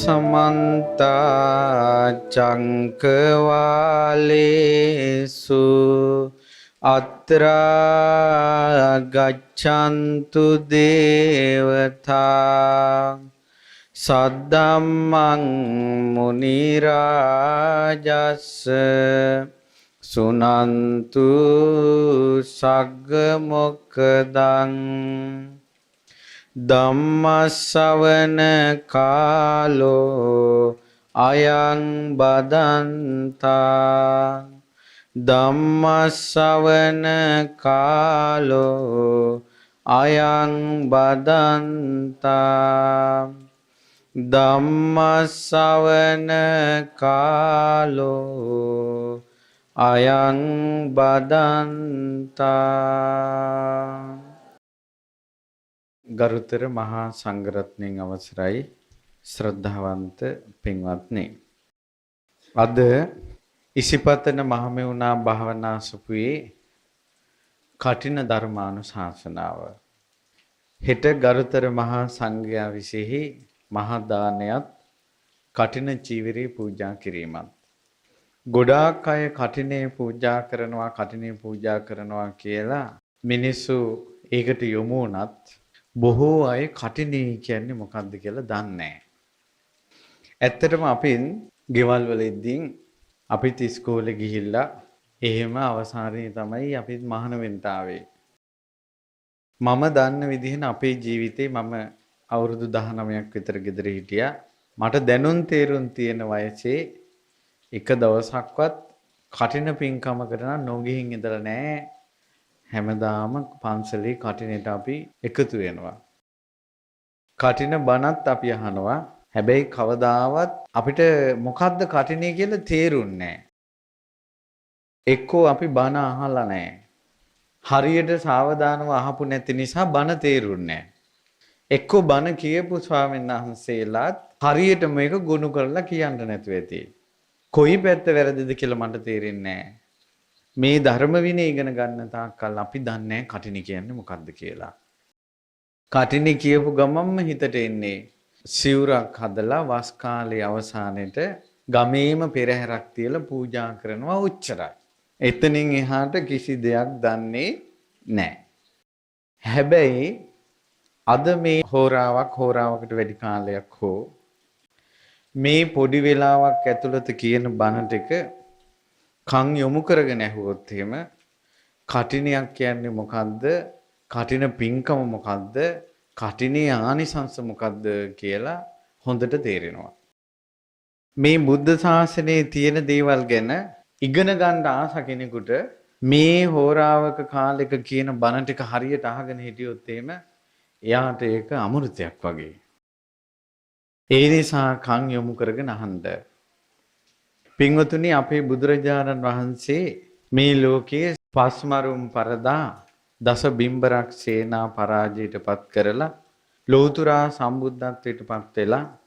समन्ता चंकवालेषु अत्रा गच्छन्तु देवता सद्धम्मं मुनिराजस्स सुनन्तु सग्ग मोक्खदं ධම්මස්සවන කාලෝ අයං බදන්තා ධම්මස්සවන කාලෝ අයං බදන්තා ධම්මස්සවන කාලෝ අයං බදන්තා. ගරුතර මහා සංඝරත්නයන් අවසරයි ශ්‍රද්ධාවන්ත පින්වත්නි, අද ඉසිපතන මහමෙවුනා භාවනා සුපුවේ කඨින ධර්මානුශාසනාව. හෙට ගරුතර මහා සංඝයා විසෙහි මහා දානයත් කඨින චීවරේ පූජා කිරීමත්. ගොඩාක් අය කඨිනේ පූජා කරනවා කියලා මිනිස්සු ඒකට යොමු වුණත් බොහෝ අය කඨිනේ කියන්නේ මොකක්ද කියලා දන්නේ නැහැ. ඇත්තටම අපි ගෙවල් වල ඉඳින් අපිත් ඉස්කෝලේ ගිහිල්ලා එහෙම අවසානයේ තමයි අපිත් මහාන වෙන්න ආවේ. මම දන්න විදිහෙන් අපේ ජීවිතේ මම අවුරුදු 19ක් විතර ගෙදර හිටියා. මට දැනුම් තේරුම් තියෙන වයසේ එක දවසක්වත් කඨින පින්කමකට නම් නොගිහින් ඉඳලා නැහැ. හැමදාම පන්සලේ කඨිනේට අපි එකතු වෙනවා. කඨින බණත් අපි අහනවා. හැබැයි කවදාවත් අපිට මොකද්ද කඨිනේ කියලා තේරුන්නේ නැහැ. එක්කෝ අපි බණ අහලා නැහැ. හරියට සාවධානව අහපු නැති නිසා බණ තේරුන්නේ නැහැ. එක්කෝ බණ කියපු ස්වාමීන් වහන්සේලාත් හරියට මේක ගොනු කරලා කියන්න නැතුව ඇති. කොයි පැත්ත වැරදිද කියලා මට තේරෙන්නේ නැහැ. මේ ධර්ම විනය ඉගෙන ගන්න තාක්කල් අපි දන්නේ නැහැ කඨින කියන්නේ මොකක්ද කියලා. කඨින කියපු ගමන්ම හිතට එන්නේ සිවුරක් හදලා වස් කාලේ අවසානයේට ගමේම පෙරහැරක් තියලා පූජා කරනවා උච්චරයි. එතනින් එහාට කිසි දෙයක් දන්නේ නැහැ. හැබැයි අද මේ හෝරාවකට වැඩි කාලයක් හෝ මේ පොඩි වෙලාවක් ඇතුළත කියන බණ ටික කන් යොමු කරගෙන ඇහුවොත් එහෙම කඨිනයක් කියන්නේ මොකද්ද? කඨින පින්කම මොකද්ද? කඨිනේ ආනිසංස මොකද්ද කියලා හොඳට තේරෙනවා. මේ බුද්ධ ශාසනයේ තියෙන දේවල් ගැන ඉගෙන ගන්න ආස කෙනෙකුට මේ හෝරාවක කාලෙක කියන බණ ටික හරියට අහගෙන හිටියොත් එහෙම එයාට ඒක අමෘතයක් වගේ. ඒ නිසා කන් යොමු කරගෙන අහන්න. පින්වතුනි, අපේ බුදුරජාණන් වහන්සේ මේ ලෝකයේ පස්මරුම් පරදා දස බිම්බරක් සේනා පරාජයටපත් කරලා ලෝතුරා සම්බුද්ධත්වයටපත් වෙලා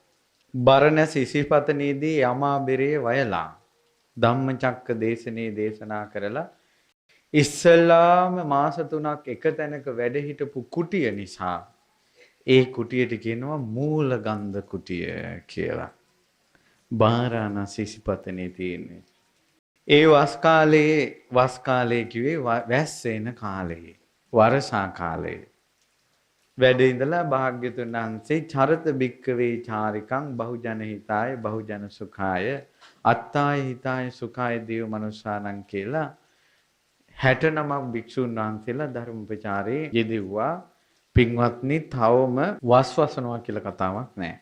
බරණැස ඉසිපතනේදී යමාබෙරේ වයලා ධම්මචක්ක දේශනේ දේශනා කරලා ඉස්සල්ලාම මාස 3ක් එක තැනක වැඩ හිටපු කුටිය නිසා ඒ කුටියට කියනවා මූලගන්ධ කුටිය කියලා. බාරාණසී ඉසිපතනේ තියෙන්නේ. ඒ වස් කාලේ කිව්වේ වැස්සෙන කාලේ, වර්ෂා කාලේ. වැඩ ඉඳලා භාග්‍යතුන් වහන්සේ චරත බික්කවේ චාරිකං බහුජන හිතාය බහුජන සුඛාය අත්තාය හිතාය සුඛාය දේව මනුස්සානං කියලා 69ක් භික්ෂුන් වහන්සේලා ධර්මපචාරයේ යෙදුවා. පින්වත්නි, තවම වස්වසනවා කියලා කතාවක් නැහැ.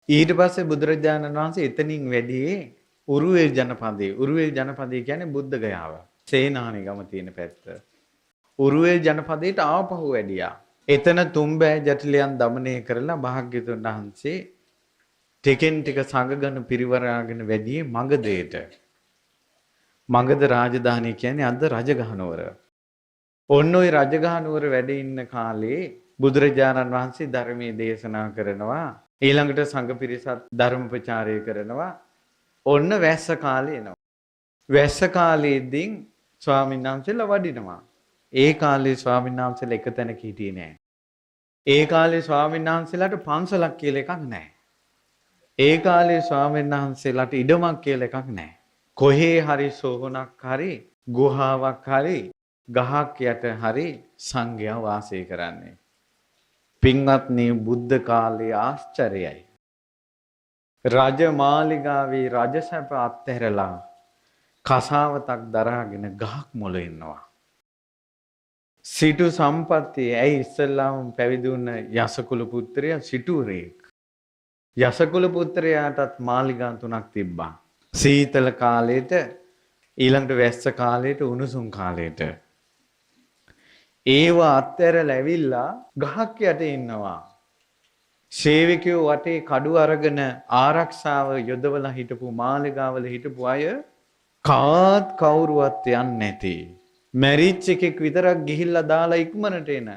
ඊට පස්සේ බුදුරජාණන් වහන්සේ එතනින් වැඩියේ උරුවෙල් ජනපදයේ. උරුවෙල් ජනපදය කියන්නේ බුද්ධ ගයාව. සේනානි ගම තියෙන පැත්ත. උරුවෙල් ජනපදයට ආපහු වැඩියා. එතන තුම්බෑ ජටිලයන් দমনය කරලා භාග්‍යතුන් වහන්සේ ටිකෙන් ටික සංගගන පිරිවරාගෙන වැඩියේ මගධයට. මගධ රාජධානිය කියන්නේ අද රජගහනුවර. ඔන්න ඔය රජගහනුවර වැඩ ඉන්න කාලේ බුදුරජාණන් වහන්සේ ධර්මයේ දේශනා කරනවා. ඊළඟට සංඝ පිරිසත් ධර්ම ප්‍රචාරය කරනවා. ඔන්න වැස්ස කාලේ එනවා. වැස්ස කාලේදී ස්වාමීන් වහන්සේලා වඩිනවා. ඒ කාලේ ස්වාමීන් වහන්සේලා එක තැනක හිටියේ නෑ. ඒ කාලේ ස්වාමීන් වහන්සේලාට පන්සලක් කියලා එකක් නෑ. ඒ කාලේ ස්වාමීන් වහන්සේලාට ඉඩමක් කියලා එකක් නැහැ. කොහේ හරි සෝහනක් හරි ගුහාවක් හරි ගහක් යට හරි සංඝයා වාසය කරන්නේ. පින්වත්නි බුද්ධ කාලයේ ආශ්චර්යයි. රජ මාලිගාවේ රජසැප අත්හැරලා කසාවතක් දරාගෙන ගහක් මොළ ඉන්නවා. සිටු සම්පත්තිය ඇයි ඉස්සල්ලාම පැවිදි වුණ යසකුල පුත්‍රයා සිටුවරයෙක්. යසකුල පුත්‍රයාටත් මාලිගා 3ක් තිබ්බා. සීතල කාලේට ඊළඟට වැස්ස කාලේට උණුසුම් කාලේට. ඒව අත්හැරලා ඇවිල්ලා ගහක් යට ඉන්නවා. සේවකයෝ වටේ කඩු අරගෙන ආරක්ෂාව යොදවලා හිටපු මාලිගාවල හිටපු අය කාත් කවුරුවත් යන්නේ නැති. මැරිච් එකෙක් විතරක් ගිහිල්ලා දාලා ඉක්මනට එන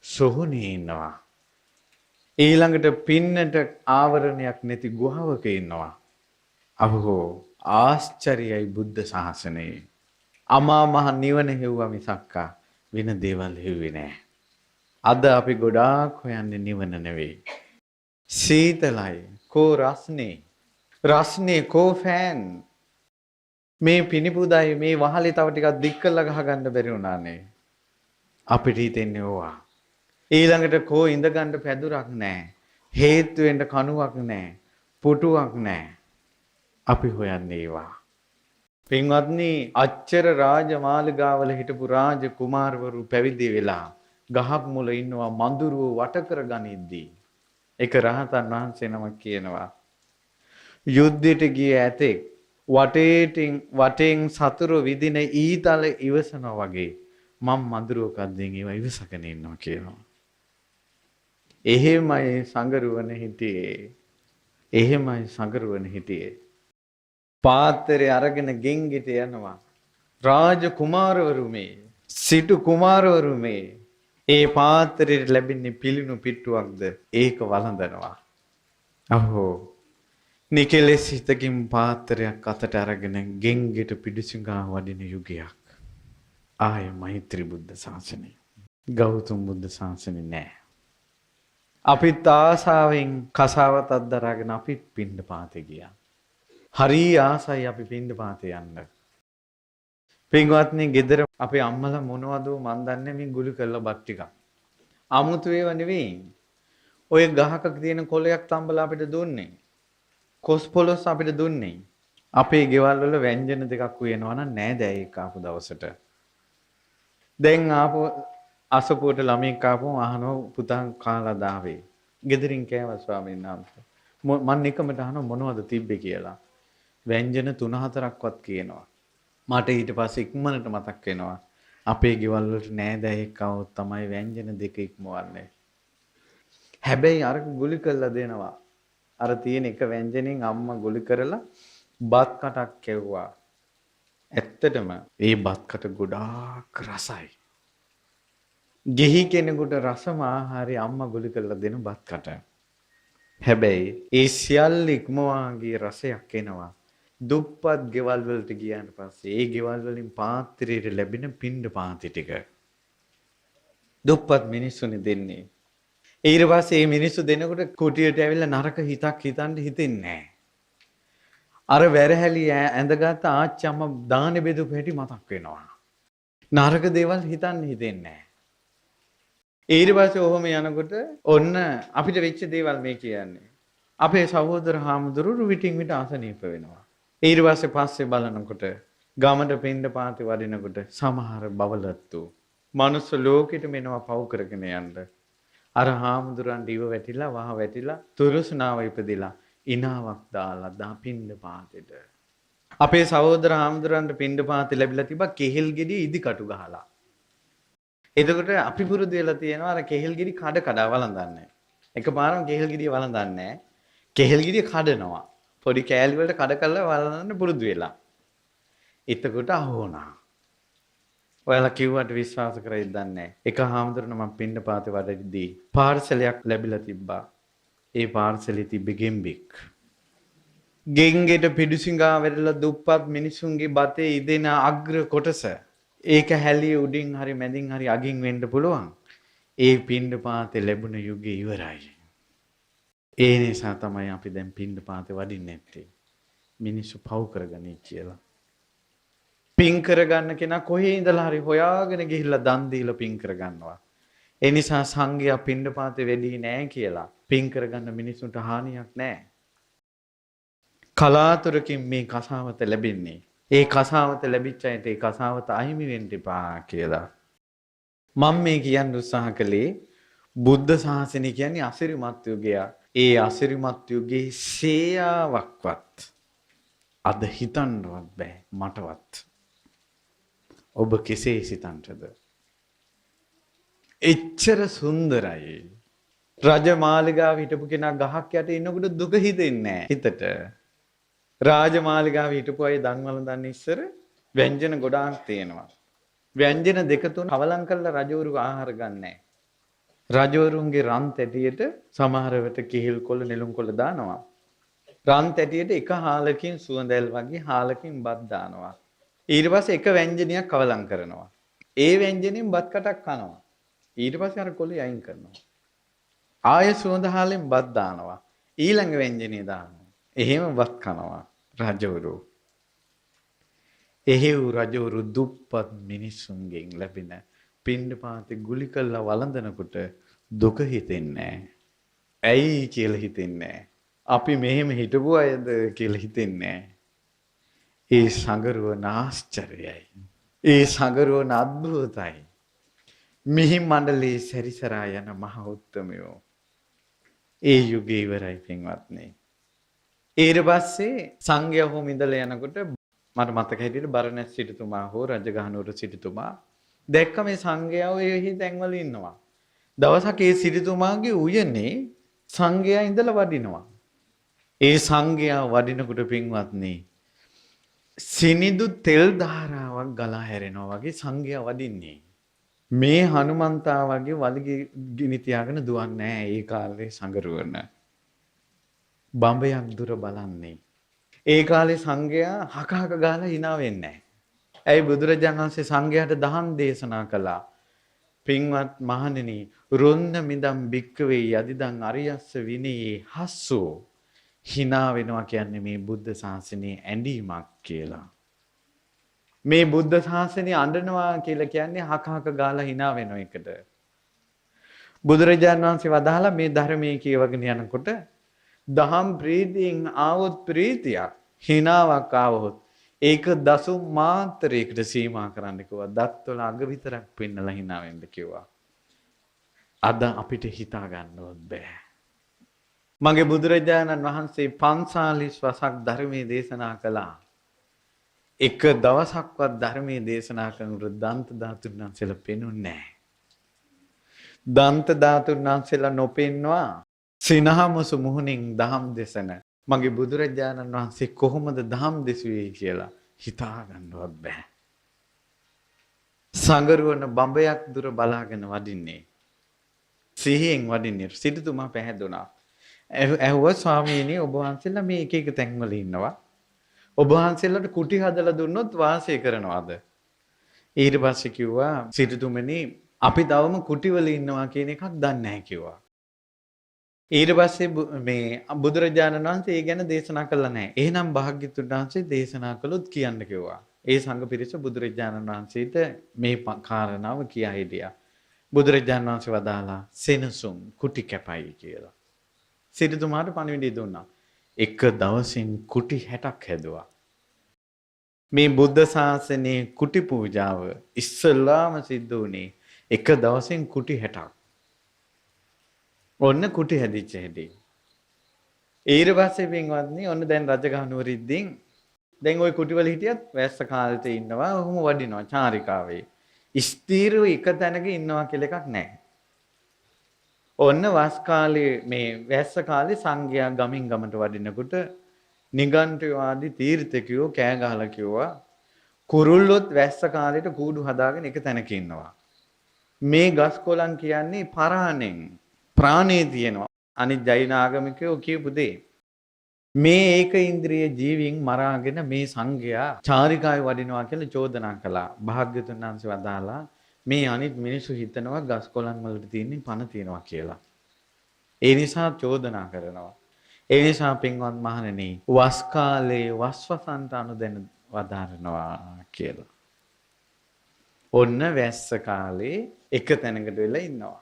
සොහොනේ ඉන්නවා. ඊළඟට පින්නට ආවරණයක් නැති ගුහාවක ඉන්නවා. අහෝ ආශ්චර්යයි බුද්ධ ශාසනයේ. අමා මහ නිවන හෙව්වා මිසක්කා වෙන දේවල් හෙව්වේ නෑ. අද අපි ගොඩාක් හොයන්නේ නිවන නෙවෙයි. සීතලයි කෝ රස්නේ කෝ ෆෑන් මේ පිනිපුදයි මේ වහලේ තව ටිකක් දික් කරලා ගහගන්න බැරි වුණානේ. අපිට හිතෙන්නේ ඕවා. ඊළඟට කෝ ඉඳ ගන්න පැදුරක් නැහැ. හේතු වෙන්න කණුවක් නැහැ. පුටුවක් නැහැ. අපි හොයන්නේ ඒවා. පින්වත්නි අච්චර රාජමාලිගාවල හිටපු රාජ කුමාරවරු පැවිදි වෙලා ගහක් මුල ඉන්නවා මඳුරුව වට කරගනිද්දී. එක රහතන් වහන්සේ නමක් කියනවා යුද්ධයට ගිය ඇතෙක් වටෙන් සතුරු විදින ඊතල ඉවසනවා වගේ මම මඳුරුවක අද්දෙන් ඒවා ඉවසගෙන ඉන්නවා කියනවා. එහෙමයි සංගරුවන හිටියේ. පාත්‍රය අරගෙන ගෙන්ගිට යනවා. රාජ කුමාරවරු මේ සිටු කුමාරවරු මේ ඒ පාත්‍රයට ලැබෙන්නේ පිළිණු පිට්ටුවක්ද ඒක වළඳනවා. අහෝ නිකලෙස් හිතකින් පාත්‍රයක් අතට අරගෙන ගෙන්ගෙට පිඩුසිඟා වඩින යුගයක්. ආය මෛත්‍රී බුද්ධ ශාසනය. ගෞතම බුද්ධ ශාසනය නෑ. අපිත් ආසාවෙන් කසාවතක් දරාගෙන අපිත් පිණ්ඩපාතේ ගියා. හරි ආසයි අපි පිණ්ඩපාතේ යන්න. පින්වත්නි ගෙදර අපේ අම්මලා මොනවද මන් දන්නේ මේ ගුලි කරලා බත් ටික. අමුතු ඒවා නෙවෙයි. ඔය ගහක තියෙන කොළයක් තම්බලා අපිට දුන්නේ. කොස් පොලොස් අපිට දුන්නේ. අපේ ගෙවල් වල ව්‍යංජන දෙකක් උයනවා නම් නෑ දැයි කාපු දවසට. දැන් ආපු අසපුවට ළමෙක් ආපුවම අහනවා පුතා කාලා දාවේ. ගෙදරින් කෑවා ස්වාමීන් වහන්සේ. මම නිකමට අහනවා මොනවද තිබ්බේ කියලා. ව්‍යංජන 3-4ක්වත් කියනවා. මට ඊට පස්සේ ඉක්මනට මතක් වෙනවා අපේ ගෙවල් වලට නෑදෑයෙක් આવොත් තමයි ව්‍යංජන දෙක ඉක්මවන්නේ. හැබැයි අර ගුලි කරලා දෙනවා. අර තියෙන එක ව්‍යංජනෙන් අම්මා ගුලි කරලා බත් කටක් කැව්වා. ඇත්තටම ඒ බත් කට ගොඩාක් රසයි. ගෙහි කෙනෙකුට රසම ආහාරي අම්මා ගුලි කරලා දෙන බත් කට. හැබැයි ඒ සියල්ල ඉක්මවාගේ රසයක් එනවා. දුප්පත් ගෙවල් වලට ගියාට පස්සේ ඒ ගෙවල් වලින් පාත්‍රයට ලැබෙන පින්ඩ පාති ටික දුප්පත් මිනිස්සුනේ දෙන්නේ. ඊට පස්සේ මේ මිනිස්සු දෙනකොට කුටියට ඇවිල්ලා නරක හිතක් හිතන්න හිතෙන්නේ නැහැ. අර වැරහැලි ඇඳගත් ආච්චි අම්මා දානේ බෙදපු හැටි මතක් වෙනවා. නරක දේවල් හිතන්න හිතෙන්නේ නැහැ. ඊට පස්සේ ඔහොම යනකොට ඔන්න අපිට වෙච්ච දේවල් මේ කියන්නේ. අපේ සහෝදර හාමුදුරුවෝ විටින් විට අසනීප වෙනවා. ඊට පස්සේ බලනකොට ගමඩ පින්ඩ පාති වඩිනකොට සමහර බවලත්තු මනුස්ස ලෝකෙට මෙනවා පව් කරගෙන යන්න. අර හාමුදුරන්ට ඉව වැටිලා වහ වැටිලා තුරුස්නාව ඉපදිලා ඉනාවක් දාලා දා පින්ඩ පාතෙට. අපේ සහෝදර හාමුදුරන්ට පින්ඩ පාති ලැබිලා තිබ්බා කෙහෙල් ගෙඩි ඉදි කටු ගහලා. එතකොට අපි පුරුදු වෙලා තියෙනවා අර කෙහෙල් ගෙඩි කඩ කඩ වළඳන්නේ. එකපාරම කෙහෙල් ගෙඩිය වළඳන්නේ නැහැ. කෙහෙල් ගෙඩිය කඩනවා. පොඩි කෑලි වලට කඩ කරලා වළඳන්න පුරුදු වෙලා. එතකොට අහෝනා. ඔයාලා කිව්වට විශ්වාස කරයිද දන්නේ නැහැ. එක හාමුදුරන මම පින්න පාතේ වඩදී පාර්සලයක් ලැබිලා තිබ්බා. ඒ පාර්සලේ තිබ්බ ගෙම්බෙක්. ගෙන්ගෙට පිඩුසිඟා වැටලා දුප්පත් මිනිසුන්ගේ බතේ ඉදෙන අග්‍ර කොටස. ඒක හැලිය උඩින් හරි මැදින් හරි අගින් වෙන්න පුළුවන්. ඒ පින්න පාතේ ලැබුණ යුගය ඉවරයි. ඒ නිසා තමයි අපි දැන් පින්ඩපාතේ වඩින්නේ නැත්තේ. මිනිස්සු පව් කරගනි කියලා. පින් කරගන්න කෙනා කොහේ ඉඳලා හරි හොයාගෙන ගිහිල්ලා දන් දීලා පින් කරගන්නවා. ඒ නිසා සංඝයා පින්ඩපාතේ වෙදී නෑ කියලා පින් කරගන්න මිනිසුන්ට හානියක් නෑ. කලාතුරකින් මේ කසාවත ලැබෙන්නේ. ඒ කසාවත ලැබිච්ච අයට ඒ කසාවත අහිමි වෙන්න එපා කියලා. මම මේ කියන්න උත්සාහ කළේ බුද්ධ ශාසනය කියන්නේ අසිරිමත් යුගයක්. ඒ අසිරිමත් යුගයේ සේයාවක්වත් අද හිතන්නවත් බෑ මටවත්. ඔබ කෙසේ සිතන්නද? එච්චර සුන්දරයි. රජමාලිගාව හිටපු කෙනා ගහක් යට ඉන්නකොට දුක හිතෙන්නේ නැහැ හිතට. රාජමාලිගාව හිටපු අය දන් වළඳන්න ඉස්සර ව්‍යංජන ගොඩාක් තියෙනවා. ව්‍යංජන දෙක තුන අවලං කරලා රජවරු ආහාර ගන්නෑ. රජවරුන්ගේ රන් තැටියට සමහර වෙලට කිහිල් කොළ නෙළුම් කොළ දානවා. රන් තැටියට එක හාලකින් සුවඳැල් වගේ හාලකින් බත් දානවා. ඊට පස්සේ එක ව්‍යංජනයක් අවලං කරනවා. ඒ ව්‍යංජනෙන් බත් කටක් කනවා. ඊට පස්සේ අර කොළේ අයින් කරනවා. ආය සුවඳ හාලෙන් බත් දානවා. ඊළඟ ව්‍යංජනේ දානවා. එහෙම බත් කනවා රජවරු. එහෙව් රජවරු දුප්පත් මිනිසුන්ගෙන් ලැබෙන පින්ඩපාතේ ගුලි කළා වළඳනකොට දුක හිතෙන්නේ නැහැ. ඇයි කියලා හිතෙන්නේ නැහැ. අපි මෙහෙම හිටපු අයද කියලා හිතෙන්නේ නැහැ. ඒ සංගරුවන ආශ්චර්යයි. ඒ සංගරුවන අద్භූතයි. මිහි මණ්ඩලයේ සැරිසරා යන මහ උත්තමයෝ. ඒ යුගය ඉවරයි පින්වත්නි. ඊට පස්සේ සංඝයා හොම ඉඳලා යනකොට මට මතක හිටියට බරණැස් සිටුතුමා හෝ රජගහනුවර සිටුතුමා දැක්ක මේ සංඝයා ඔය තැන්වල ඉන්නවා. දවසක් ඒ සිටුතුමාගේ උයනේ සංඝයා ඉඳලා වඩිනවා. ඒ සංඝයා වඩිනකොට පින්වත්නි සිනිඳු තෙල් ධාරාවක් ගලා හැරෙනවා වගේ සංඝයා වඩින්නේ. මේ හනුමන්තා වගේ වලිගය ගිනි තියාගෙන දුවන්නේ නැහැ ඒ කාලේ සංගරුවන. බඹයක් දුර බලන්නේ. ඒ කාලේ සංඝයා හකහක ගාලා hina වෙන්නේ නැහැ. ඇයි බුදුරජාණන් වහන්සේ සංඝයාට දහම් දේශනා කළා. පින්වත් මහණෙනි රුන්න මිදම් බික්කවේ යදිදන් අරියස්ස විනී හස්සෝ hina වෙනවා කියන්නේ මේ බුද්ධ ශාසනයේ ඇඳීමක් කියලා. මේ බුද්ධ ශාසනය අඬනවා කියලා කියන්නේ හකහක ගාලා hina වෙන එකට. බුදුරජාණන් වහන්සේ වදාලා මේ ධර්මයේ කියවගෙන යනකොට දහම් ප්‍රීතියෙන් ආවොත් ප්‍රීතියක් hinaවක් ආවොත් ඒක දසු මාත්‍රයකට සීමා කරන්න කිව්වා. දත්වල අග විතරක් පෙන්නලා hina වෙන්න කිව්වා. අද අපිට හිතා ගන්නවත් බෑ. මගේ බුදුරජාණන් වහන්සේ 45 වසක් ධර්මයේ දේශනා කළා. එක දවසක්වත් ධර්මයේ දේශනා කරනකොට දන්ත ධාතුන් වහන්සේලා පෙනුන්නේ නැහැ. දන්ත ධාතුන් වහන්සේලා නොපෙන්නවා සිනහමසු මුහුණින් දහම් දේශන. මගේ බුදුරජාණන් වහන්සේ කොහොමද දහම් දෙසුවේ කියලා හිතා ගන්නවත් බෑ. සංගරුවන බඹයක් දුර බලාගෙන වඩින්නේ. සිහියෙන් වඩින්නේ. සිටුතුමා පැහැදුනා. ඇහුවා ස්වාමීනි ඔබ වහන්සේලා මේ එක එක තැන්වල ඉන්නවා. ඔබ වහන්සේලාට කුටි හදලා දුන්නොත් වාසය කරනවාද? ඊට පස්සේ කිව්වා සිටුතුමනි අපි තවම කුටිවල ඉන්නවා කියන එකක් දන්නේ නැහැ කිව්වා. ඊට පස්සේ මේ බුදුරජාණන් වහන්සේ ඒ ගැන දේශනා කළා නැහැ. එහෙනම් භාග්‍යතුන් වහන්සේ දේශනා කළොත් කියන්න කිව්වා. ඒ සංඝ පිරිස බුදුරජාණන් වහන්සේට මේ කාරණාව කියා හිටියා. බුදුරජාණන් වහන්සේ වදාලා සෙනසුන් කුටි කැපයි කියලා. සිටුතුමාට පණිවිඩය දුන්නා. එක දවසින් කුටි 60ක් හැදුවා. මේ බුද්ධ ශාසනයේ කුටි පූජාව ඉස්සල්ලාම සිද්ධ වුණේ එක දවසින් කුටි 60ක්. ඔන්න කුටි හැදිච්ච හැටි. ඊට පස්සේ පින්වත්නි ඔන්න දැන් රජගහනුවර ඉද්දින් දැන් ওই කුටිවල හිටියත් වැස්ස කාලෙට ඉන්නවා ඔහොම වඩිනවා චාරිකාවේ. ස්ථීරව එක තැනක ඉන්නවා කියලා එකක් නැහැ. ඔන්න වස් කාලේ මේ වැස්ස කාලේ සංඝයා ගමින් ගමට වඩිනකොට නිගණ්ඨවාදී තීර්ථකයෝ කෑ ගහලා කිව්වා කුරුල්ලොත් වැස්ස කාලේට කූඩු හදාගෙන එක තැනක ඉන්නවා. මේ ගස් කොළන් කියන්නේ පරාණෙන් ප්‍රාණේ තියෙනවා. අනිත් ජෛන ආගමිකයෝ කියපු දේ. මේ ඒක ඉන්ද්‍රිය ජීවීන් මරාගෙන මේ සංඝයා චාරිකාවේ වඩිනවා කියලා චෝදනා කළා. භාග්‍යතුන් වහන්සේ වදාලා මේ අනිත් මිනිස්සු හිතනවා ගස් කොළන් වලට තියෙන පණ තියනවා කියලා. ඒ නිසා චෝදනා කරනවා. ඒ නිසා පින්වත් මහණෙනි වස් කාලේ වස්වසන්ට අනුදැන වදාරනවා කියලා. ඔන්න වැස්ස කාලේ එක තැනකට වෙලා ඉන්නවා.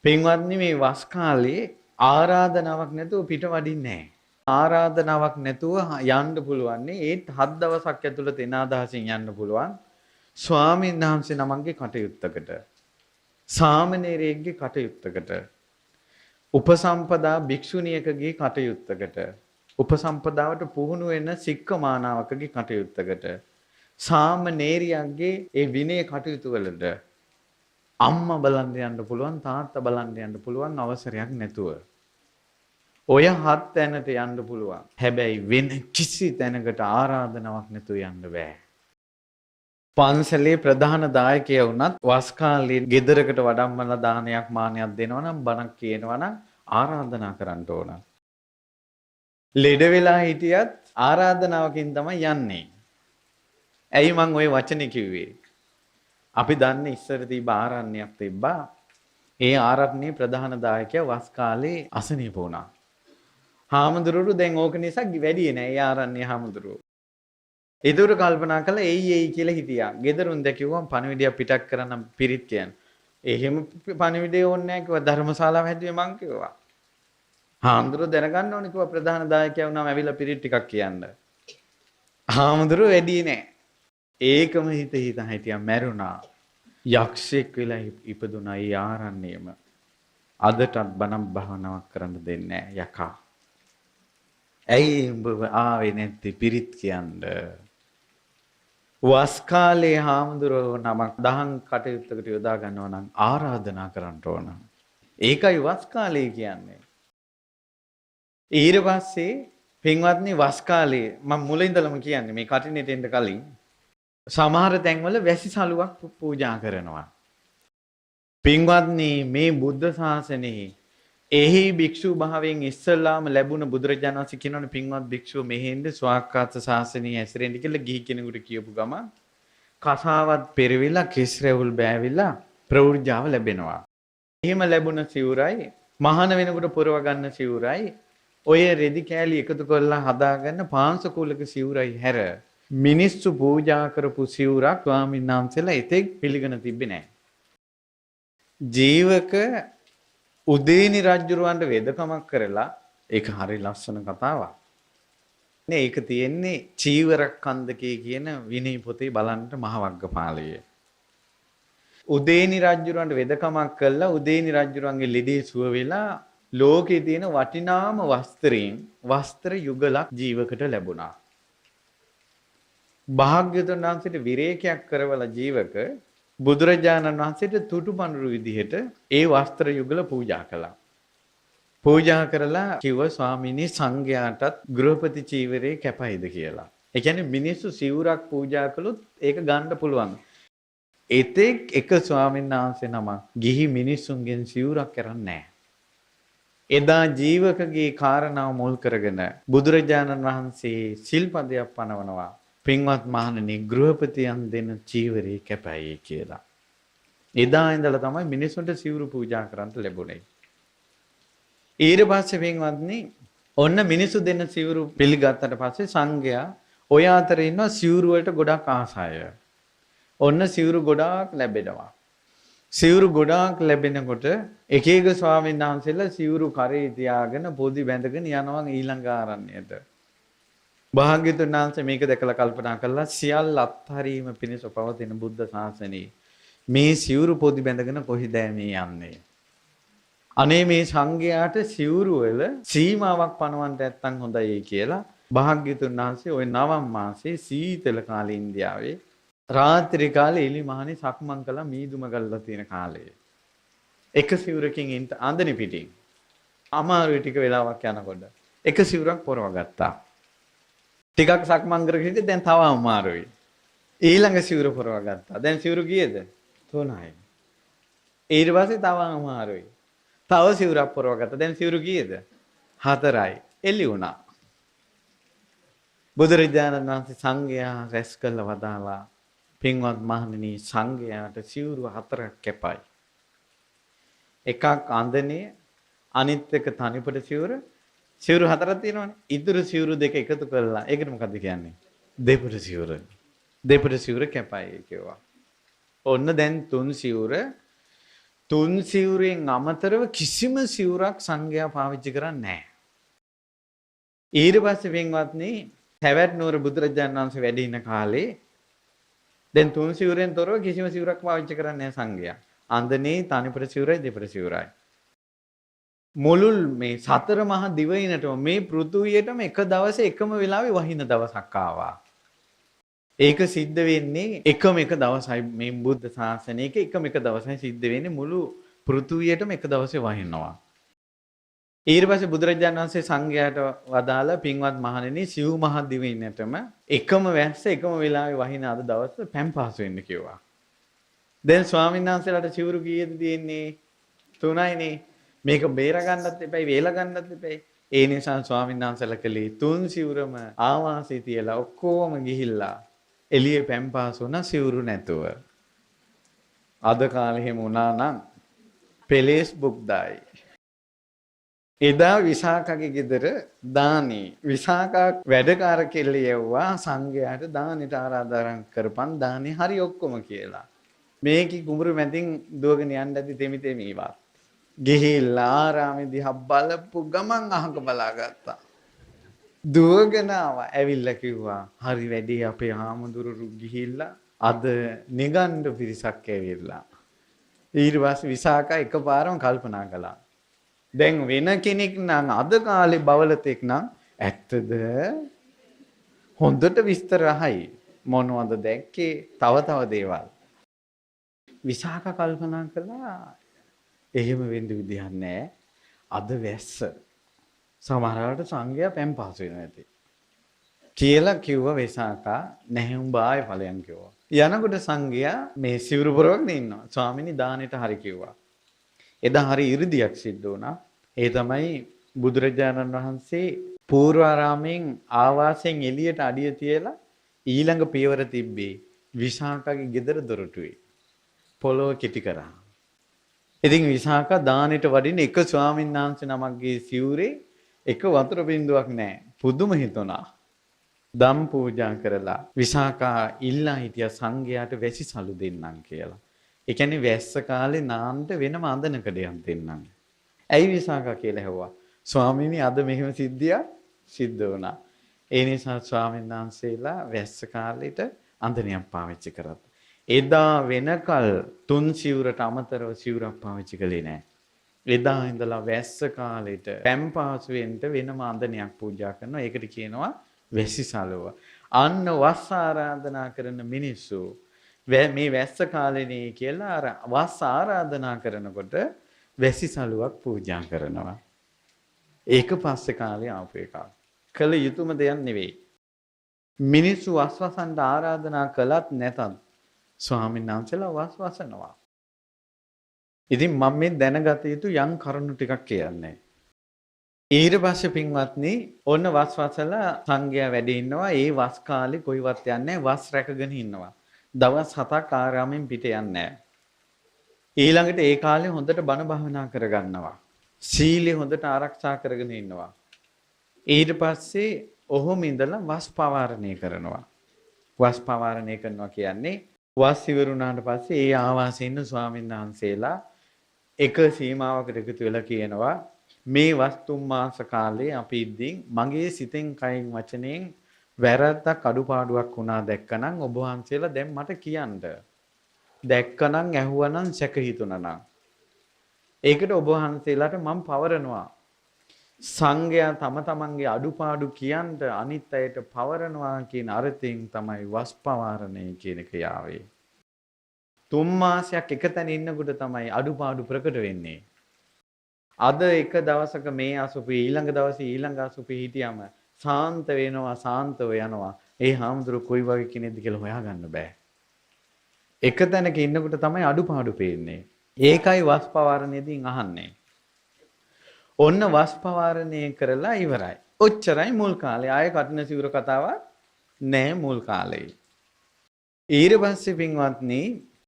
පින්වත්නි මේ වස් කාලේ ආරාධනාවක් නැතුව පිට වඩින්නේ නැහැ. ආරාධනාවක් නැතුව යන්න පුළුවන්. ඒත් 7 දවසක් ඇතුළත එන අදහසින් යන්න පුළුවන්. ස්වාමීන් වහන්සේ නමක්ගේ කටයුත්තකට. සාමණේරයෙක්ගේ කටයුත්තකට. උපසම්පදා භික්ෂුණියකගේ කටයුත්තකට. උපසම්පදාවට පුහුණු වෙන සික්කමානාවකගේ කටයුත්තකට. සාමණේරියන්ගේ ඒ විනය කටයුතු වලට අම්මා බලන්න යන්න පුළුවන් තාත්තා බලන්න යන්න පුළුවන් අවසරයක් නැතුව. ඔය 7 තැනට යන්න පුළුවන්. හැබැයි වෙන කිසි තැනකට ආරාධනාවක් නැතුව යන්න බෑ. පන්සලේ ප්‍රධාන දායකයා වුණත් වස් කාලේ ගෙදරකට වඩම්මලා දානයක් මානයක් දෙනවා නම් බණක් කියනවා නම් ආරාධනා කරන්න ඕන. ලෙඩ වෙලා හිටියත් ආරාධනාවකින් තමයි යන්නේ. ඇයි මං ওই වචනේ කිව්වේ? අපි දන්නේ ඉස්සර තිබ්බ ආරණ්‍යයක් තිබ්බා. ඒ ආරණ්‍යයේ ප්‍රධාන දායකයා වස් කාලේ අසනීප වුණා. හාමුදුරුවෝ දැන් ඕක නිසා වැඩි නෑ ඒ ආරණ්‍ය හාමුදුරුවෝ. ඒදුර කල්පනා කළා එයි කියලා හිටියා. ගෙදරුන් දැකිව්වම පණිවිඩය පිටක් කරන්න පිරිත් කියන්නේ. එහෙම පණිවිඩය ඕනේ නැහැ කිව්වා. ධර්මශාලාව හැදුවේ මං කිව්වා. හාමුදුරුවෝ දැනගන්න ඕනේ කිව්වා ප්‍රධාන දායකයා වුණාම ඇවිල්ලා පිරිත් ටිකක් කියන්න. හාමුදුරුවෝ වැඩි නෑ. ඒකම හිත හිටියා මැරුණා. යක්ෂයෙක් වෙලා ඉපදුනා ඒ ආරණ්‍යෙම. අදටත් බණ භාවනාවක් කරන්න දෙන්නේ නැහැ යකා. ඇයි උඹ ආවේ නැත්තේ පිරිත් කියන්න? වස් කාලේ හාමුදුරුවෝ නමක් දහම් කටයුත්තකට යොදා ගන්නවා නම් ආරාධනා කරන්න ඕන. ඒකයි වස් කාලේ කියන්නේ. ඊට පස්සේ පින්වත්නි වස් කාලේ මම මුලින්දලම කියන්නේ මේ කටිනෙට එන්න කලින් සමහර තැන්වල වැසි සලුවක් පූජා කරනවා. පින්වත්නි මේ බුද්ධ ශාසනයේ එහි භික්ෂු භාවයෙන් ඉස්සල්ලාම ලැබුණ බුදුරජාණන් වහන්සේ කියනවනේ පින්වත් භික්ෂුව මෙහෙන්ද ස්වාක්ඛාත ශාසනයේ ඇසිරෙන්න කියලා ගිහි කෙනෙකුට කියපු ගම කසාවත් පෙරවිලා කෙස් රැවුල් බෑවිලා ප්‍රවෘජාව ලැබෙනවා. එහෙම ලැබුණ සිවුරයි මහාන වෙනකොට පුරව ගන්න සිවුරයි ඔය රෙදි කෑලි එකතු කරලා හදාගන්න පාංශකූලක සිවුරයි හැර මිනිස්සු පූජා කරපු සිවුරක් ස්වාමීන් වහන්සේලා එතෙක් පිළිගෙන තිබ්බේ නැහැ. ජීවක උදේනි රජුරවන්ට වේදකමක් කරලා ඒක හරි ලස්සන කතාවක්. නේ ඒක තියෙන්නේ චීවරක්ඛන්දකේ කියන විනය පොතේ බලන්න මහවග්ගපාලයේ. උදේනි රජුරවන්ට වේදකමක් කළා උදේනි රජුරවන්ගේ ලෙඩේ සුව වෙලා ලෝකේ තියෙන වටිනාම වස්ත්‍රයෙන් වස්ත්‍ර යුගලක් ජීවකට ලැබුණා. භාග්‍යවතුන් වහන්සේට විරේකයක් කරවලා ජීවක බුදුරජාණන් වහන්සේට තුටුපඳුරු විදිහට ඒ වස්ත්‍ර යුගල පූජා කළා. පූජා කරලා කිව්ව ස්වාමීනි සංඝයාටත් ගෘහපති චීවරේ කැපයිද කියලා. ඒ කියන්නේ මිනිස්සු සිවුරක් පූජා කළොත් ඒක ගන්න පුළුවන්. ඒතෙක් එක ස්වාමීන් වහන්සේ නමක් ගිහි මිනිස්සුන්ගෙන් සිවුරක් කරන්නේ නැහැ. එදා ජීවකගේ කාරණාව මුල් කරගෙන බුදුරජාණන් වහන්සේ සිල්පදයක් පනවනවා. පින්වත් මහණෙනි ගෘහපතියන් දෙන චීවරේ කැපයි කියලා. එදා ඉඳලා තමයි මිනිසුන්ට සිවුරු පූජා කරන්න ලැබුණේ. ඊට පස්සේ පින්වත්නි ඔන්න මිනිසු දෙන සිවුරු පිළිගත්තට පස්සේ සංඝයා ඔය අතරේ ඉන්න සිවුරු වලට ගොඩක් ආසය. ඔන්න සිවුරු ගොඩාක් ලැබෙනවා. සිවුරු ගොඩාක් ලැබෙනකොට එක එක ස්වාමීන් වහන්සේලා සිවුරු කරේ තියාගෙන පොදි බැඳගෙන යනවා ඊළඟ ආරණ්‍යයට. භාග්‍යවතුන් වහන්සේ මේක දැකලා කල්පනා කළා සියල්ල අත්හරීම පිණිස පවතින බුද්ධ ශාසනයේ මේ සිවුරු පොදි බැඳගෙන කොහිද මේ යන්නේ? අනේ මේ සංඝයාට සිවුරු වල සීමාවක් පනවන්න නැත්තම් හොඳයි කියලා භාග්‍යවතුන් වහන්සේ ওই නවම් මාසේ සීතල කාලේ ඉන්දියාවේ රාත්‍රී කාලේ එලි මහණේ සක්මන් කළා මීදුම ගල්ලා තියෙන කාලේ. එක සිවුරකින් ඉන්න අඳනි පිටින් අමාරුයි ටික වෙලාවක් යනකොට එක සිවුරක් පොරව ගත්තා. ටිකක් සක්මන් කරගෙන ඉඳි දැන් තව අමාරුයි. ඊළඟ සිවුර පොරව ගත්තා. දැන් සිවුරු කීයද? 3යි. ඊට පස්සේ තව අමාරුයි. තව සිවුරක් පොරව ගත්තා. දැන් සිවුරු කීයද? 4යි. එළි වුණා. බුදුරජාණන් වහන්සේ සංඝයා රැස් කළ වදාලා පින්වත් මහණෙනි සංඝයාට සිවුරු 4ක් කැපයි. එකක් අඳනේ අනිත් එක තනිපට සිවුර. සිවුරු හතරක් තියෙනවනේ. ඉතුරු සිවුරු දෙක එකතු කරලා ඒකට මොකද්ද කියන්නේ? දෙපට සිවුර. දෙපට සිවුර කැපයි කියවා. ඔන්න දැන් තුන් සිවුර. තුන් සිවුරෙන් අමතරව කිසිම සිවුරක් සංඝයා පාවිච්චි කරන්නේ නැහැ. ඊට පස්සේ පින්වත්නි හැවැත් නුවර බුදුරජාණන් වහන්සේ වැඩ ඉන්න කාලේ දැන් තුන් සිවුරෙන් තොරව කිසිම සිවුරක් පාවිච්චි කරන්නේ නැහැ සංඝයා. අන්දනේ තනිපට සිවුරයි දෙපට සිවුරයි. මුළුල් මේ සතර මහා දිවයිනටම මේ පෘථුවියටම එක දවසේ එකම වෙලාවෙ වහින දවසක් ආවා. ඒක සිද්ධ වෙන්නේ එකම එක දවසයි මේ බුද්ධ ශාසනයක එකම එක දවසයි සිද්ධ වෙන්නේ මුළු පෘථුවියටම එක දවසේ වහිනවා. ඊට පස්සේ බුදුරජාණන් වහන්සේ සංඝයාට වදාලා පින්වත් මහණෙනි සිව් මහා දිවයිනටම එකම වැස්ස එකම වෙලාවෙ වහින අද දවසේ පැම්පාසු වෙන්න කිව්වා. දැන් ස්වාමීන් වහන්සේලාට සිවුරු කීයද තියෙන්නේ? 3යිනේ. මේක බේර ගන්නත් එපයි වේල ගන්නත් එපයි. ඒ නිසා ස්වාමීන් වහන්සේලා කලේ තුන් සිවුරම ආවාසී තියලා ඔක්කොම ගිහිල්ලා එළියේ පැම්පාසු වුණා සිවුරු නැතුව. අද කාලේ එහෙම වුණා නම් Facebook දායි. එදා විසාකගේ ගෙදර දානේ විසාකා වැඩකාර කෙල්ලියව්වා සංඝයාට දානෙට ආරාධනා කරපන් දානේ හරි ඔක්කොම කියලා. මේකි කුඹුරු මැදින් දුවගෙන යන්න ඇති තෙමි තෙමිවත්. ගිහිල්ලා ආරාමේ දිහා බලපු ගමන් අහක බලාගත්තා. දුවගෙන ආවා. ඇවිල්ලා කිව්වා හරි වැඩි අපේ ආමඳුරු ගිහිල්ලා අද නිගණ්ඩ පිරිසක් ඇවිල්ලා. ඊට පස්සේ විසාකා එකපාරම කල්පනා කළා. දැන් වෙන කෙනෙක් නම් අද කාලේ බවලතෙක් නම් ඇත්තද හොඳට විස්තර අහයි මොනවද දැක්කේ තව දේවල්. විසාකා කල්පනා කළා එහෙම වෙන්න විදිහක් නැහැ. අද වැස්ස සමහරවිට සංඝයා පැම්පාසු වෙනවා ඇති. කියලා කිව්ව විසාකා නැහැ උඹ ආයේ ඵලයන් කිව්වා. යනකොට සංඝයා මේ සිවුරු පොරවගෙන ඉන්නවා. ස්වාමිනී දානෙට හරි කිව්වා. එදා හරි 이르දියක් සිද්ධ වුණා. ඒ තමයි බුදුරජාණන් වහන්සේ පූර්වාරාමයෙන් ආවාසයෙන් එළියට අඩිය තියලා ඊළඟ පියවර තිබ්බේ විසාකාගේ ගෙදර දොරටුවේ. පොළොව කිටි කරා. ඉතින් විසාකා දානෙට වඩින එක ස්වාමීන් වහන්සේ නමක්ගේ සිවුරේ එක වතුර බින්දුවක් නැහැ. පුදුම හිතුණා. දම් පූජා කරලා විසාකා ඉල්ලා හිටියා සංඝයාට වැසිසලු දෙන්නම් කියලා. ඒ කියන්නේ වැස්ස කාලේ නාන්න වෙනම අඳනකඩයක් දෙන්නම්. ඇයි විසාකා කියලා ඇහුවා. ස්වාමීනි අද මෙහෙම සිද්ධියක් සිද්ධ වුණා. ඒ නිසා ස්වාමීන් වහන්සේලා වැස්ස කාලෙට අඳනයක් පාවිච්චි කරා. එදා වෙනකල් තුන් සිවුරට අමතරව සිවුරක් පාවිච්චි කළේ නැහැ. එදා ඉඳලා වැස්ස කාලෙට පැම්පාසු වෙන්න වෙනම අඳනයක් පූජා කරනවා. ඒකට කියනවා වැසිසලුව. අන්න වස් ආරාධනා කරන මිනිස්සු මේ වැස්ස කාලේනේ කියලා අර වස් ආරාධනා කරනකොට වැසිසලුවක් පූජා කරනවා. ඒක පස්සේ කාලේ ආපු එකක්. කළ යුතුම දෙයක් නෙවෙයි. මිනිස්සු වස්වසන්ට ආරාධනා කළත් නැතත් ස්වාමීන් වහන්සේලා වස්වසනවා. ඉතින් මම මේ දැනගත යුතු යම් කරුණු ටිකක් කියන්නේ. ඊට පස්සේ පින්වත්නි ඔන්න වස්වසලා සංඝයා වැඩ ඉන්නවා. ඒ වස් කාලේ කොයිවත් යන්නේ වස් රැකගෙන ඉන්නවා. දවස් 7ක් ආරාමෙන් පිට යන්නේ නැහැ. ඊළඟට ඒ කාලේ හොඳට බණ භාවනා කරගන්නවා. සීලය හොඳට ආරක්ෂා කරගෙන ඉන්නවා. ඊට පස්සේ ඔහොම ඉඳලා වස් පවාරණය කරනවා. වස් පවාරණය කරනවා කියන්නේ වස් ඉවරුණාට පස්සේ ඒ ආවාසයේ ඉන්න ස්වාමීන් වහන්සේලා එක සීමාවකට එකතු වෙලා කියනවා මේ වස් 3 මාස කාලේ අපි ඉද්දී මගේ සිතෙන් කයින් වචනෙන් වැරද්දක් අඩුපාඩුවක් වුණා දැක්කනම් ඔබ වහන්සේලා දැන් මට කියන්න. දැක්කනම් ඇහුවනම් සැක හිතුණනම්. ඒකට ඔබ වහන්සේලාට මම පවරනවා. සංඝයා තම තමන්ගේ අඩුපාඩු කියන්න අනිත් අයට පවරනවා කියන අර්ථයෙන් තමයි වස් පවාරණය කියන එක යාවේ. 3 මාසයක් එකතැන ඉන්නකොට තමයි අඩුපාඩු ප්‍රකට වෙන්නේ. අද එක දවසක මේ අසුපේ ඊළඟ දවසේ ඊළඟ අසුපේ හිටියම සාන්ත වෙනවා සාන්තව යනවා. ඒ හාමුදුරු කොයි වගේ කෙනෙක්ද කියලා හොයාගන්න බෑ. එක තැනක ඉන්නකොට තමයි අඩුපාඩු පේන්නේ. ඒකයි වස් පවාරණයේදී අහන්නේ. ඔන්න වස් පවාරණය කරලා ඉවරයි. ඔච්චරයි මුල් කාලේ. ආයේ කටින සිවුර කතාවක් නෑ මුල් කාලේ. ඊට පස්සේ පින්වත්නි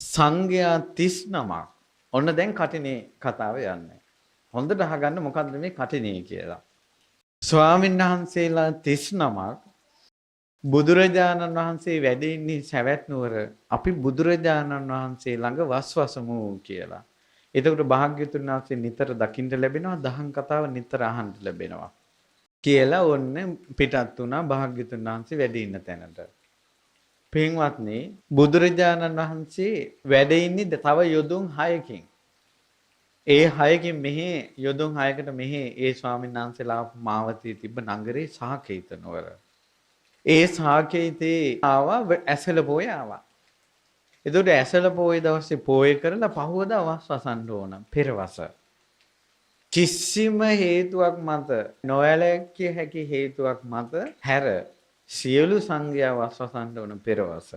සංඝයා 39ක්. ඔන්න දැන් කටිනේ කතාව යන්නේ. හොඳට අහගන්න මොකද්ද මේ කටිනේ කියලා. ස්වාමීන් වහන්සේලා 39ක් බුදුරජාණන් වහන්සේ වැඩ ඉන්නේ සවැත් නුවර. අපි බුදුරජාණන් වහන්සේ ළඟ වස්වසමු කියලා. එතකොට භාග්‍යතුන් වහන්සේ නිතර දකින්න ලැබෙනවා, දහම් කතාව නිතර අහන්න ලැබෙනවා කියලා ඔන්න පිටත් වුණා භාග්‍යතුන් වහන්සේ වැඩ ඉන්න තැනට. පින්වත්නි, බුදුරජාණන් වහන්සේ වැඩ ඉන්නේ තව යොදුන් 6කින්. ඒ 6කින් මෙහි යොදුන් 6කට මෙහි ඒ ස්වාමීන් වහන්සේලා මාවතී තිබ්බ නගරේ සාකේත නුවර. ඒ සාකේතේ ආවා ඇසල පොය ආවා. එතකොට ඇසල පොය දවසේ පොය කරලා පහුවදා වස්වසන්න ඕන පෙරවස. කිසිම හේතුවක් මත නොයැලකිය හැකි හේතුවක් මත හැර සියලු සංඝයා වස්වසන්න ඕන පෙරවස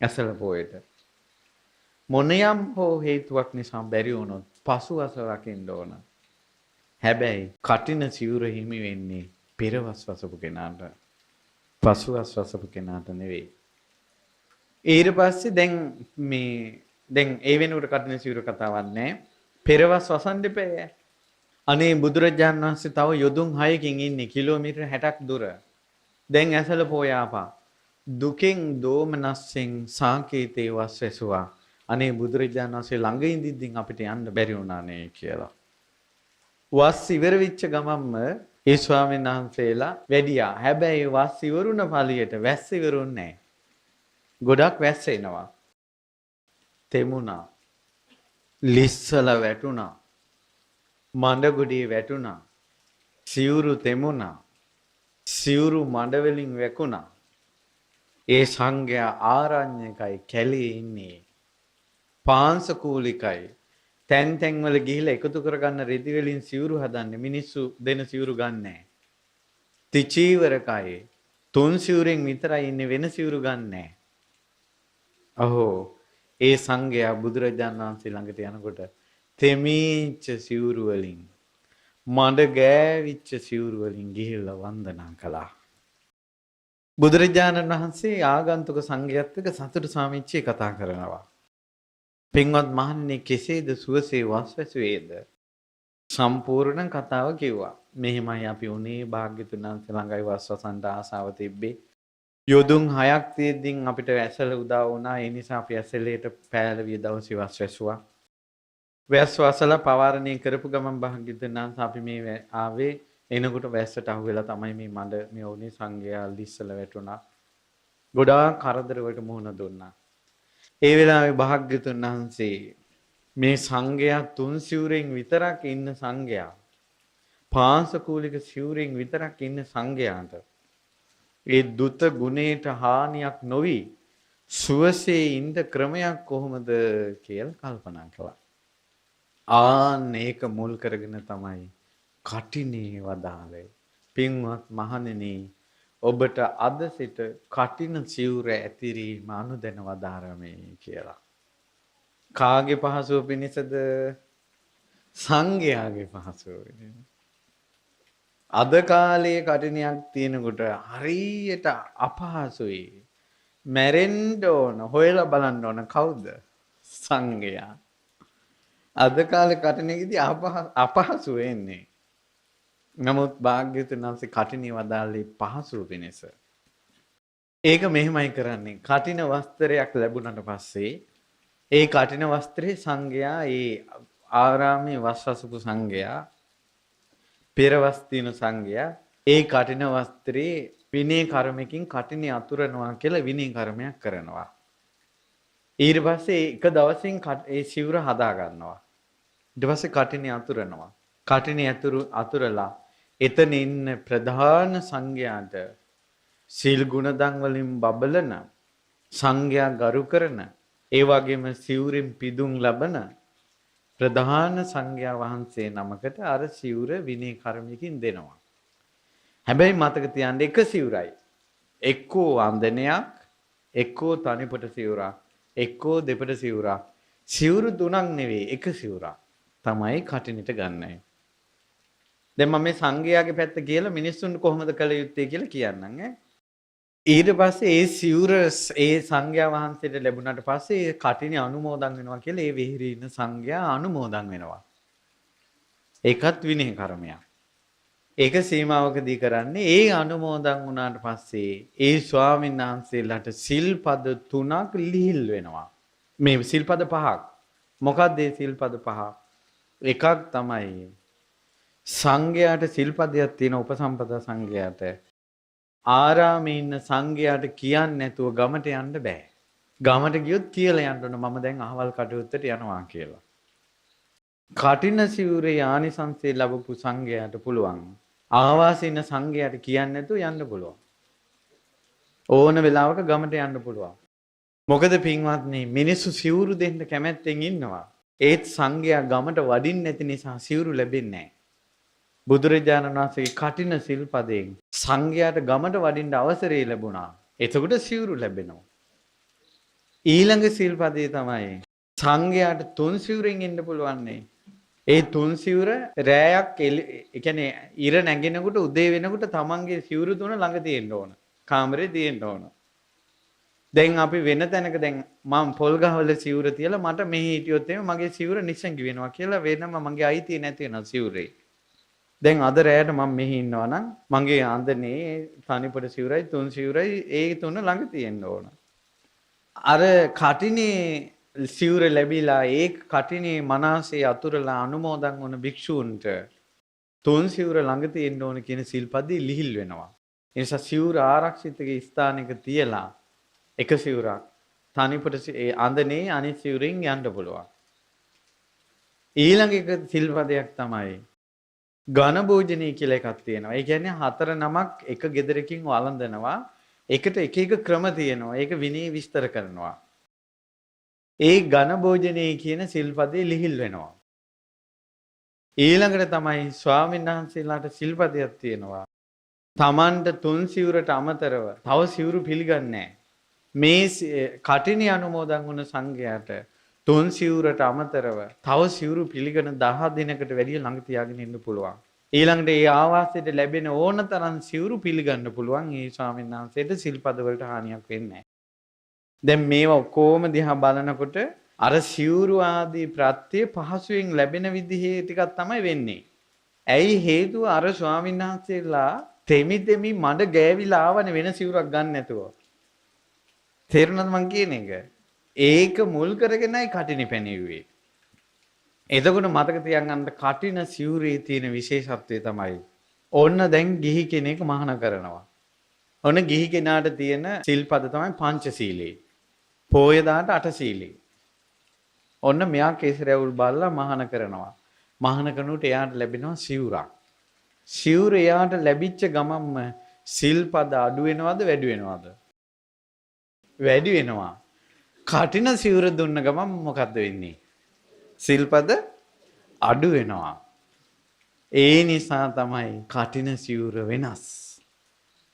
ඇසල පොයට. මොනියම් හෝ හේතුවක් නිසා බැරි වුණොත් පසුවස රකින්න ඕන. හැබැයි කටින සිවුර හිමි වෙන්නේ පෙරවස් වසපු කෙනාට. පසුවස් වසපු කෙනාට නෙවෙයි. ඊට පස්සේ දැන් ඒ වෙනුවට කටින සිවුර කතාවක් නැහැ. පෙරවස් වසන් දෙපෑ. අනේ බුදුරජාණන් වහන්සේ තව යොදුන් 6කින් ඉන්නේ කිලෝමීටර් 60ක් දුර. දැන් ඇසල පොයාපා. දුකෙන් දෝමනස්යෙන් සාකේතේ වස්වැසුවා. අනේ බුදුරජාණන් වහන්සේ ළඟ ඉඳින්දින් අපිට යන්න බැරි වුණානේ කියලා. වස් ඉවර වෙච්ච ගමන්ම ඒ ස්වාමීන් වහන්සේලා වැඩියා. හැබැයි වස් ඉවරුණ ඵලියට වැස්ස ඉවරුන්නේ නැහැ. ගොඩක් වැස්ස එනවා. තෙමුණා. ලිස්සල වැටුණා. මඩගොඩේ වැටුණා. සිවුරු තෙමුණා. සිවුරු මඩ වලින් වැකුණා. ඒ සංඝයා ආරණ්‍යකයි කැලේ ඉන්නේ. පාංශකූලිකයි. තැන් තැන් වල ගිහිලා එකතු කරගන්න රෙදි වලින් සිවුරු හදන්නේ. මිනිස්සු දෙන සිවුරු ගන්නෑ. ත්‍රිචීවරකයි. තුන් සිවුරෙන් විතරයි ඉන්නේ, වෙන සිවුරු ගන්නෑ. අහෝ, ඒ සංඝයා බුදුරජාණන් වහන්සේ ළඟට යනකොට තෙමීච්ච සිවුරු වලින්, මඩ ගෑවිච්ච සිවුරු වලින් ගිහිල්ලා වන්දනා කළා. බුදුරජාණන් වහන්සේ ආගන්තුක සංඝයාත් එක්ක සතුටු සාමිච්චේ කතා කරනවා. පින්වත් මහන්නේ කෙසේද සුවසේ වස්වැසුවේද? සම්පූර්ණ කතාව කිව්වා. මෙහෙමයි අපි උනේ භාග්‍යතුන් වහන්සේ ළඟයි වස්වසන්ට ආසාව තිබ්බේ. යොදුන් 6ක් තියෙද්දින් අපිට ඇසල උදා වුණා. ඒ නිසා අපි ඇසලේට පෑලවිය දවසේ වස්වැසුවා. වැස්වසලා පවාරණය කරපු ගමන් භාග්‍යතුන් වහන්සේ අපි මේ ආවේ එනකොට වැස්සට අහු වෙලා තමයි මේ මඩ මේ උනේ සංඝයා ලිස්සල වැටුණා. ගොඩාක් කරදර වලට මුහුණ දුන්නා. ඒ වෙලාවේ භාග්‍යතුන් වහන්සේ මේ සංඝයා තුන් සිවුරෙන් විතරක් ඉන්න සංඝයා, පාංශකූලික සිවුරෙන් විතරක් ඉන්න සංඝයාට ඒ දුත ගුණේට හානියක් නොවි සුවසේ ඉන්න ක්‍රමයක් කොහොමද කියලා කල්පනා කළා. ආන්න ඒක මුල් කරගෙන තමයි කටිනේ වදාළේ. පින්වත් මහණෙනි, ඔබට අද සිට කටින සිවුර ඇතිරීම අනුදැන වදාරමේ කියලා. කාගේ පහසුව පිණිසද? සංඝයාගේ පහසුව පිණිස. අද කාලේ කටිනයක් තියෙනකොට හරියට අපහසුයි. මැරෙන්න ඕන, හොයලා බලන්න ඕන කවුද? සංඝයා. අද කාලේ කටිනේදී අපහසු වෙන්නේ. නමුත් භාග්‍යවතුන් වහන්සේ කටිනේ වදාළේ පහසුව පිණිස. ඒක මෙහෙමයි කරන්නේ. කටින වස්ත්‍රයක් ලැබුණාට පස්සේ ඒ කටින වස්ත්‍රේ සංඝයා, ඒ ආරාමේ වස්වසපු සංඝයා, පෙරවස් තින සංඝයා ඒ කටින වස්ත්‍රේ විනය කර්මකින් කටිනේ අතුරනවා කියලා විනය කර්මයක් කරනවා. ඊට පස්සේ එක දවසින් ඒ සිවුර හදා ගන්නවා. ඊට පස්සේ කටිනේ අතුරනවා. කටිනේ අතුරලා එතන ඉන්න ප්‍රධාන සංඝයාට සීල් ගුණදන් වලින් බබලන, සංඝයා ගරු කරන, ඒ වගේම සිවුරෙන් පිදුම් ලබන ප්‍රධාන සංඝයා වහන්සේ නමකට අර සිවුර විනය කර්මයකින් දෙනවා. හැබැයි මතක තියාගන්න, එක සිවුරයි. එක්කෝ වන්දනයක්, එක්කෝ තනිපට සිවුරක්, එක්කෝ දෙපට සිවුරක්. සිවුරු තුනක් නෙවෙයි, එක සිවුරක් තමයි කටිනට ගන්නයි. දැන් මම මේ සංඝයාගේ පැත්ත කියලා මිනිස්සුන්ට කොහොමද කළ යුත්තේ කියලා කියන්නම් ඈ. ඊට පස්සේ ඒ සිවුර ඒ සංඝයා වහන්සේට ලැබුණාට පස්සේ ඒ කටිනේ අනුමෝදන් වෙනවා කියලා ඒ විහිරි ඉන්න සංඝයා අනුමෝදන් වෙනවා. ඒකත් විනය කර්මයක්. ඒක සීමාවකදී කරන්නේ ඒ අනුමෝදන් වුණාට පස්සේ ඒ ස්වාමීන් වහන්සේලාට සිල්පද 3ක් ලිහිල් වෙනවා. මේ සිල්පද 5ක්. මොකක්ද මේ සිල්පද 5? එකක් තමයි සංඝයාට සිල්පදයක් තියෙන උපසම්පදා සංඝයාට ආරාමේ ඉන්න සංඝයාට කියන්නේ නැතුව ගමට යන්න බෑ. ගමට ගියොත් කියලා යන්න ඕන මම දැන් අහවල් කටයුත්තට යනවා කියලා. කටින සිවුරේ ආනිසංසය ලැබපු සංඝයාට පුළුවන්. ආවාසින සංඝයාට කියන්නේ නැතුව යන්න පුළුවන්. ඕන වෙලාවක ගමට යන්න පුළුවන්. මොකද පින්වත්නි මිනිස්සු සිවුරු දෙන්න කැමැත්තෙන් ඉන්නවා. ඒත් සංඝයා ගමට වඩින්න නැති නිසා සිවුරු ලැබෙන්නේ නැහැ. බුදුරජාණන් වහන්සේගේ කටින සිල්පදයෙන් සංඝයාට ගමට වඩින්න අවසරය ලැබුණා. එතකොට සිවුරු ලැබෙනවා. ඊළඟ සිල්පදේ තමයි සංඝයාට තුන් සිවුරෙන් ඉන්න පුළුවන්නේ. ඒ තුන් සිවුර රෑයක් ඒ කියන්නේ ඉර නැගෙනකොට උදේ වෙනකොට තමන්ගේ සිවුරු තුන ළඟ තියෙන්න ඕන. කාමරේ තියෙන්න ඕන. දැන් අපි වෙන තැනක දැන් මම පොල් ගහවල සිවුර තියලා මට මෙහි හිටියොත් එimhe මගේ සිවුර නිසංගි වෙනවා කියලා වෙනම මගේ අයිතිය නැති වෙනවා සිවුරේ. දැන් අද රෑට මම මෙහි ඉන්නවා නම් මගේ ආන්දනේ තනිපොඩ සිවුරයි තුන් සිවුරයි ඒ තුන ළඟ තියෙන්න ඕන. අර කටිනේ සිවුර ලැබිලා ඒ කටිනේ මනසේ අතුරලා අනුමෝදන් වුණ භික්ෂූන්ට තුන් සිවුර ළඟ තියෙන්න ඕන කියන සිල්පදේ ලිහිල් වෙනවා. ඒ නිසා සිවුර ආරක්ෂිත ස්ථානයක තියලා එක සිවුරක් තනිපොට ඒ අඳනේ අනිත් සිවුරෙන් යන්න පුළුවන්. ඊළඟ එක සිල්පදයක් තමයි ඝන භෝජනී කියලා එකක් තියෙනවා. ඒ කියන්නේ 4 නමක් එක ගෙදරකින් වළඳනවා. එකට එක එක ක්‍රම තියෙනවා. ඒක විනය විස්තර කරනවා. ඒ ඝන භෝජනී කියන සිල්පදේ ලිහිල් වෙනවා. ඊළඟට තමයි ස්වාමීන් වහන්සේලාට සිල්පදයක් තියෙනවා. තමන්ට තුන් සිවුරට අමතරව තව සිවුරු පිළිගන්නේ මේ කටිනි අනුමෝදන් වුණ සංඝයාට තුන් සිවුරට අමතරව තව සිවුරු පිළිගෙන 10 දිනකට වැඩිය ළඟ තියාගෙන ඉන්න පුළුවන්. ඊළඟට ඒ ආවාසයට ලැබෙන ඕන තරම් සිවුරු පිළිගන්න පුළුවන්. ඒ ස්වාමීන් වහන්සේට සිල්පද වලට හානියක් වෙන්නේ නැහැ. දැන් මේවා ඔක්කොම දිහා බලනකොට අර සිවුරු ආදී ප්‍රත්‍ය පහසුවෙන් ලැබෙන විදිහේ ටිකක් තමයි වෙන්නේ. ඇයි හේතුව අර ස්වාමීන් වහන්සේලා තෙමි මඩ ගෑවිලා ආවනේ වෙන සිවුරක් ගන්න නැතුව. තේරුණාද මං කියන එක? ඒක මුල් කරගෙනයි කටිනි පැනෙව්වේ. එතකොට මතක තියාගන්න කටින සිවුරේ තියෙන විශේෂත්වය තමයි ඔන්න දැන් ගිහි කෙනෙක් මහාන කරනවා. ඔන්න ගිහි කෙනාට තියෙන සිල්පද තමයි පංචශීලී. පෝය දාට අටශීලී. ඔන්න මෙයා කේසරැවුල් බල්ලා මහාන කරනවා. මහාන කරනකොට එයාට ලැබෙනවා සිවුරක්. සිවුර එයාට ලැබිච්ච ගමන්ම සිල්පද අඩු වෙනවද වැඩි වෙනවද? වැඩි වෙනවා. කටින සිවුර දුන්න ගමන් මොකද්ද වෙන්නේ? සිල්පද අඩු වෙනවා. ඒ නිසා තමයි කටින සිවුර වෙනස්.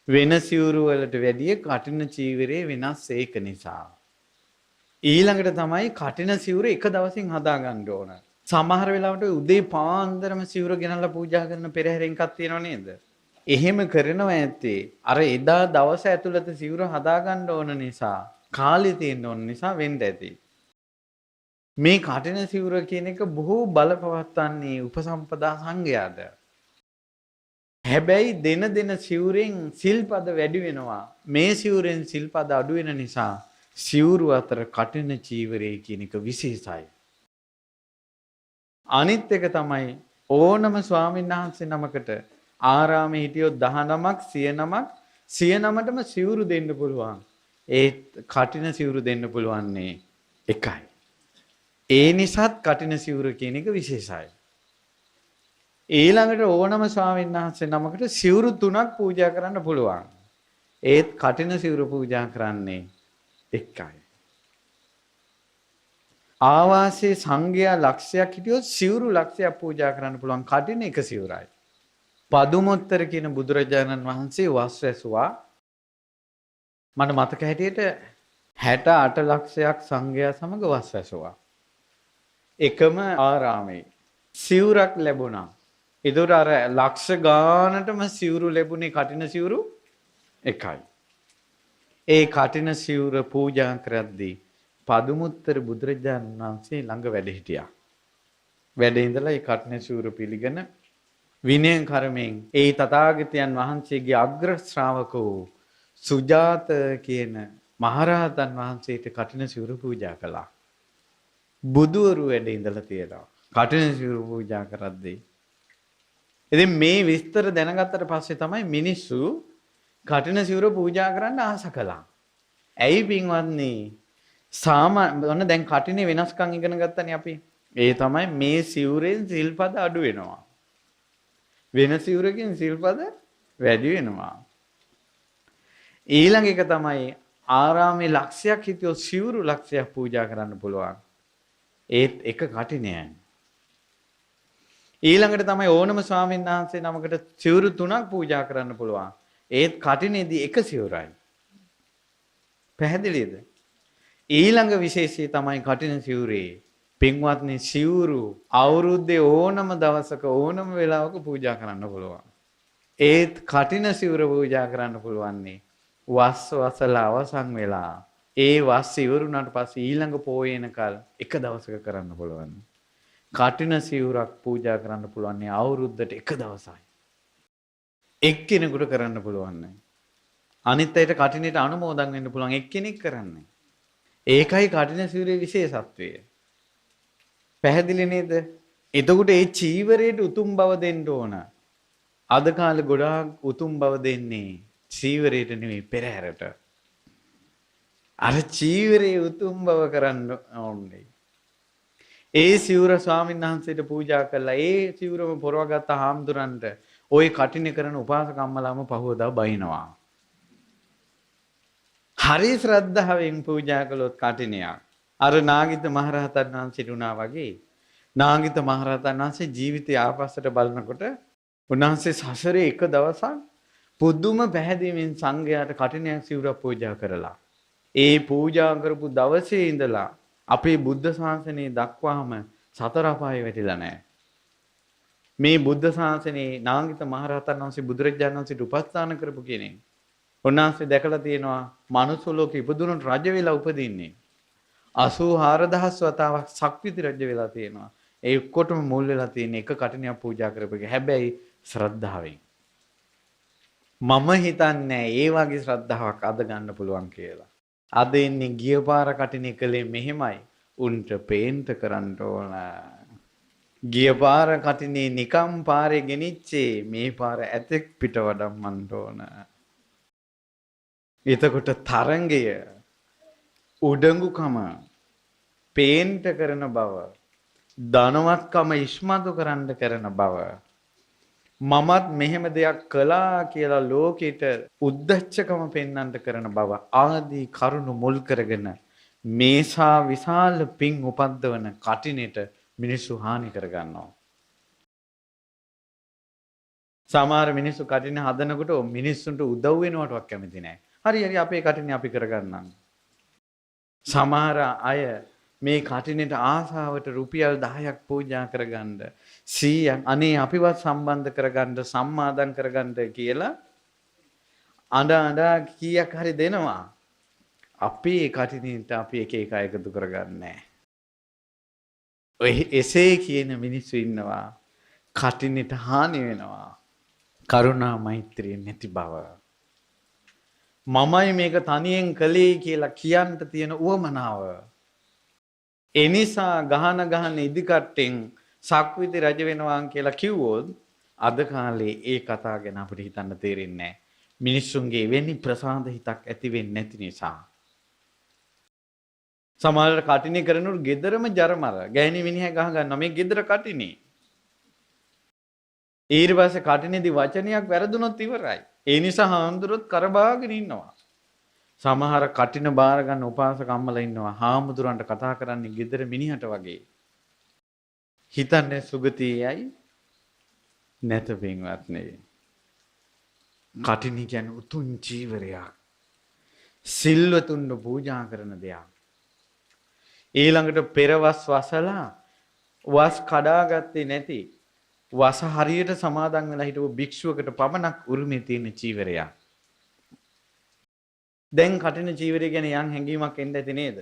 වෙන සිවුරු වලට වැඩිය කටින චීවරේ වෙනස් ඒක නිසා. ඊළඟට තමයි කටින සිවුර එක දවසින් හදා ගන්න ඕන. සමහර වෙලාවට උදේ පාන්දරම සිවුර ගෙනල්ලා පූජා කරන පෙරහැරෙන් එකක් තියෙනව නේද? එහෙම කරනවා ඇත්තේ අර එදා දවස ඇතුළත සිවුර හදා ගන්න ඕන නිසා කාලේ තියෙන්න ඕන නිසා වෙන්න ඇති. මේ කටින සිවුර කියන එක බොහෝ බලපවත්වන්නේ උපසම්පදා සංඝයාට. හැබැයි දෙන සිවුරෙන් සිල්පද වැඩි වෙනවා. මේ සිවුරෙන් සිල්පද අඩු වෙන නිසා සිවුරු අතර කටින චීවරය කියන එක විශේෂයි. අනිත් එක තමයි ඕනම ස්වාමීන් වහන්සේ නමකට ආරාමේ හිටියොත් 19ක් 100ටම සිවුරු දෙන්න පුළුවන්. ඒ කටින සිවුරු දෙන්න පුළුවන්නේ එකයි. ඒ නිසාත් කටින සිවුර කියන එක විශේෂයි. ඊළඟට ඕනම ස්වාමීන් වහන්සේ නමකට සිවුරු 3ක් පූජා කරන්න පුළුවන්. ඒත් කටින සිවුරු පූජා කරන්නේ එකයි. ආවාසයේ සංඝයා ලක්ෂයක් හිටියොත් සිවුරු ලක්ෂයක් පූජා කරන්න පුළුවන් කටින එක සිවුරයි. පදුමොත්තර කියන බුදුරජාණන් වහන්සේ වස් වැසුවා. මට මතක හැටියට 68 ලක්ෂයක් සංඝයා සමග වස් වැසුවා. එකම ආරාමේ සිවුරක් ලැබුණා. ඒතර අර ලක්ෂ ගානටම සිවුරු ලැබුණේ කටින සිවුරු එකයි. ඒ කටින සිවුර පූජා කරද්දී පදුමුත්තර බුදුරජාණන් වහන්සේ ළඟ වැඩ හිටියා. වැඩ ඉඳලා ඒ කටින සිවුර පිළිගෙන විනය කර්මයෙන් ඒ තථාගතයන් වහන්සේගේ අග්‍ර ශ්‍රාවකෝ සුජාත කියන මහරහතන් වහන්සේට කටින සිවුර පූජා කළා. බුදුවරු වැඩ ඉඳලා තියෙනවා. කටින සිවුර පූජා කරද්දී. ඉතින් මේ විස්තර දැනගත්තට පස්සේ තමයි මිනිස්සු කටින සිවුර පූජා කරන්න ආස කළා. ඇයි පින්වත්නි? ඔන්න දැන් කටිනේ වෙනස්කම් ඉගෙන ගත්තනේ අපි. ඒ තමයි මේ සිවුරෙන් සිල්පද අඩු වෙනවා. වෙන සිවුරකින් සිල්පද වැඩි වෙනවා. ඊළඟ එක තමයි ආරාමේ ලක්ෂයක් හිටියොත් සිවුරු ලක්ෂයක් පූජා කරන්න පුළුවන්. ඒත් එක කටිනයයි. ඊළඟට තමයි ඕනම ස්වාමීන් වහන්සේ නමකට සිවුරු 3ක් පූජා කරන්න පුළුවන්. ඒත් කටිනේදී එක සිවුරයි. පැහැදිලිද? ඊළඟ විශේෂය තමයි කටින සිවුරේ. පින්වත්නි සිවුරු අවුරුද්දේ ඕනම දවසක ඕනම වෙලාවක පූජා කරන්න පුළුවන්. ඒත් කටින සිවුර පූජා කරන්න පුළුවන්නේ වස් වසල අවසන් වෙලා. ඒ වස් ඉවරුණාට පස්සේ ඊළඟ පෝයේනකල් එක දවසක කරන්න පුළුවන්. කටින සිවුරක් පූජා කරන්න පුළුවන්නේ අවුරුද්දට එක දවසයි. එක්කෙනෙකුට කරන්න පුළුවන්. අනිත් අයට කටිනේට අනුමෝදන් වෙන්න පුළුවන් එක්කෙනෙක් කරන්නේ. ඒකයි කටින සිවුරේ විශේෂත්වය. පැහැදිලි නේද? එතකොට ඒ චීවරයට උතුම් බව දෙන්න ඕන. අද කාලේ ගොඩාක් උතුම් බව දෙන්නේ චීවරයට නෙමෙයි පෙරහැරට. අර චීවරයේ උතුම් බව කරන්න ඕනේ. ඒ සිවුර ස්වාමීන් වහන්සේට පූජා කළා. ඒ සිවුරම පොරවගත්ත හාමුදුරන්ට ওই කටිනේ කරන උපාසක අම්මලාම පහවදා බයිනවා. හරි ශ්‍රද්ධාවෙන් පූජා කළොත් කටිනයක්. අර නාගිත මහරහතන් වහන්සේට උනා වගේ නාගිත මහරහතන් වහන්සේ ජීවිතය ආපස්සට බලනකොට උන්වහන්සේ සසරේ එක දවසක් පුදුම පැහැදීමෙන් සංඝයාට කටිනයක් සිවුරක් පූජා කරලා ඒ පූජා කරපු දවසේ ඉඳලා අපේ බුද්ධ ශාසනය දක්වාම සතර අපායේ වැටිලා නැහැ. මේ බුද්ධ ශාසනයේ නාගිත මහරහතන් වහන්සේ බුදුරජාණන් වහන්සේට උපස්ථාන කරපු කෙනෙක්. උන්වහන්සේ දැකලා තියෙනවා මනුස්ස ලෝකෙ ඉපදුනොත් රජ වෙලා උපදින්නේ. 84000 වතාවක් සක්විති රජ වෙලා තියෙනවා. ඒ ඔක්කොටම මුල් වෙලා තියෙන එක කටිනයක් පූජා කරපෙක. හැබැයි ශ්‍රද්ධාවෙන්. මම හිතන්නේ ඒ වගේ ශ්‍රද්ධාවක් අද ගන්න පුළුවන් කියලා. අද ඉන්නේ ගිය පාර කටිනේ කලේ මෙහෙමයි. උන්ට පේන්ට කරන්න ඕන. ගිය පාර කටිනේ නිකම් පාරේ ගෙනිච්චේ මේ පාර ඇතෙක් පිට වඩම්මන්න ඕන. එතකොට තරංගය උඩඟුකම පේන්ට කරන බව ධනවත්කම ඉස්මතු කරන්න කරන බව මමත් මෙහෙම දෙයක් කළා කියලා ලෝකෙට උද්දච්චකම පෙන්වන්න කරන බව ආදී කරුණු මුල් කරගෙන මේසා විශාල පිං උපද්දවන කටිනෙට මිනිස්සු හානි කරගන්නවා. සමහර මිනිස්සු කටින හදනකොට මිනිස්සුන්ට උදව් වෙනවටවත් කැමති නැහැ. හරි අපේ කටිනේ අපි කරගන්නම්. සමහර අය මේ කටිනේට ආසාවට රුපියල් 10ක් පූජා කරගන්න 100ක් අනේ අපිවත් සම්බන්ධ කරගන්න සම්මාදම් කරගන්න කියලා අඬ කීයක් හරි දෙනවා. අපේ කටිනේට අපි එක එක එකතු කරගන්නේ. ඔය එසේ කියන මිනිස්සු ඉන්නවා. කටිනේට හානි වෙනවා. කරුණා මෛත්‍රිය නැති බව. මමයි මේක තනියෙන් කළේ කියලා කියන්න තියෙන උවමනාව. එනිසා ගහන ඉදිකට්ටෙන් සක්විති රජ වෙනවා කියලා කිව්වොත් අද කාලේ ඒ කතාව ගැන අපිට හිතන්න තේරෙන්නේ නැහැ. මිනිස්සුන්ගේ එවැනි ප්‍රසාද හිතක් ඇති වෙන්නේ නැති නිසා. සමහරවිට කටිනේ කරනකොට ගෙදරම ජරමර ගෑණි මිනිහා ගහ ගන්නවා මේ ගෙදර කටිනේ. ඊට පස්සේ කටිනේදී වචනයක් වැරදුනොත් ඉවරයි. ඒ නිසා හාමුදුරුවොත් කරබාගෙන ඉන්නවා. සමහර කටින බාර ගන්න උපාසක අම්මලා ඉන්නවා. හාමුදුරන්ට කතා කරන්නේ ගෙදර මිනිහට වගේ. හිතන්නේ සුගතියයි නැත පින්වත්නි. කටිනි කියන්නේ උතුම් ජීවරයක්. සිල්වතුන්ව පූජා කරන දෙයක්. ඊළඟට පෙරවස් වසලා වස් කඩාගත්තේ නැති වස හරියට සමාදන් වෙලා හිටපු භික්ෂුවකට පමණක් උරුමේ තියෙන චීවරයක්. දැන් කටින චීවරය ගැන යම් හැඟීමක් එන්න ඇති නේද?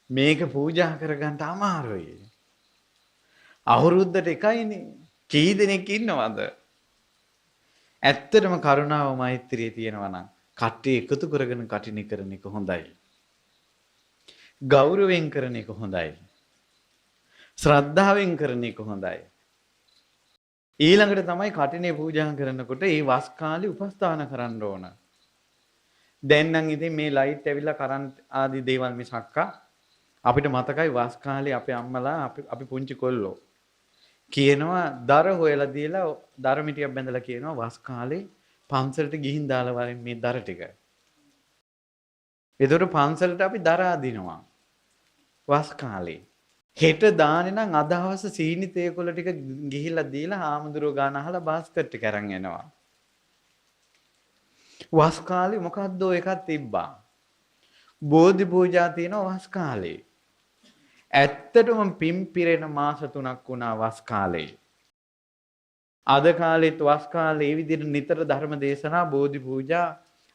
මේක පූජා කරගන්න අමාරුයි. අවුරුද්දට එකයිනේ. කී දෙනෙක් ඉන්නවද? ඇත්තටම කරුණාව මෛත්‍රිය තියෙනවා නම් කට්ටිය එකතු කරගෙන කටින කරන එක හොඳයි. ගෞරවයෙන් කරන එක හොඳයි. ශ්‍රද්ධාවෙන් කරන එක හොඳයි. ඊළඟට තමයි කටිනේ පූජා කරනකොට ඒ වස් කාලේ උපස්ථාන කරන්න ඕන. දැන් නම් ඉතින් මේ ලයිට් ඇවිල්ලා කරන්ට් ආදී දේවල් මිසක්කා අපිට මතකයි වස් කාලේ අපේ අම්මලා අපි පුංචි කොල්ලෝ කියනවා දර හොයලා දීලා දර මිටියක් බැඳලා කියනවා වස් කාලේ පන්සලට ගිහින් දාලා වරින් මේ දර ටික. ඒතකොට පන්සලට අපි දර අදිනවා වස් කාලේ. හෙට දාන්නේ නම් අද හවස සීනි තේකොළ ටික ගිහිල්ලා දීලා හාමුදුරුවෝ ගාන අහලා බාස්කට් ටික අරන් එනවා. වස් කාලේ මොකද්ද එකක් තිබ්බා. බෝධි පූජා තියෙනවා වස් කාලේ. ඇත්තටම පින් පිරෙන මාස 3ක් වුණා වස් කාලේ. අද කාලෙත් වස් කාලේ මේ විදිහට නිතර ධර්ම දේශනා බෝධි පූජා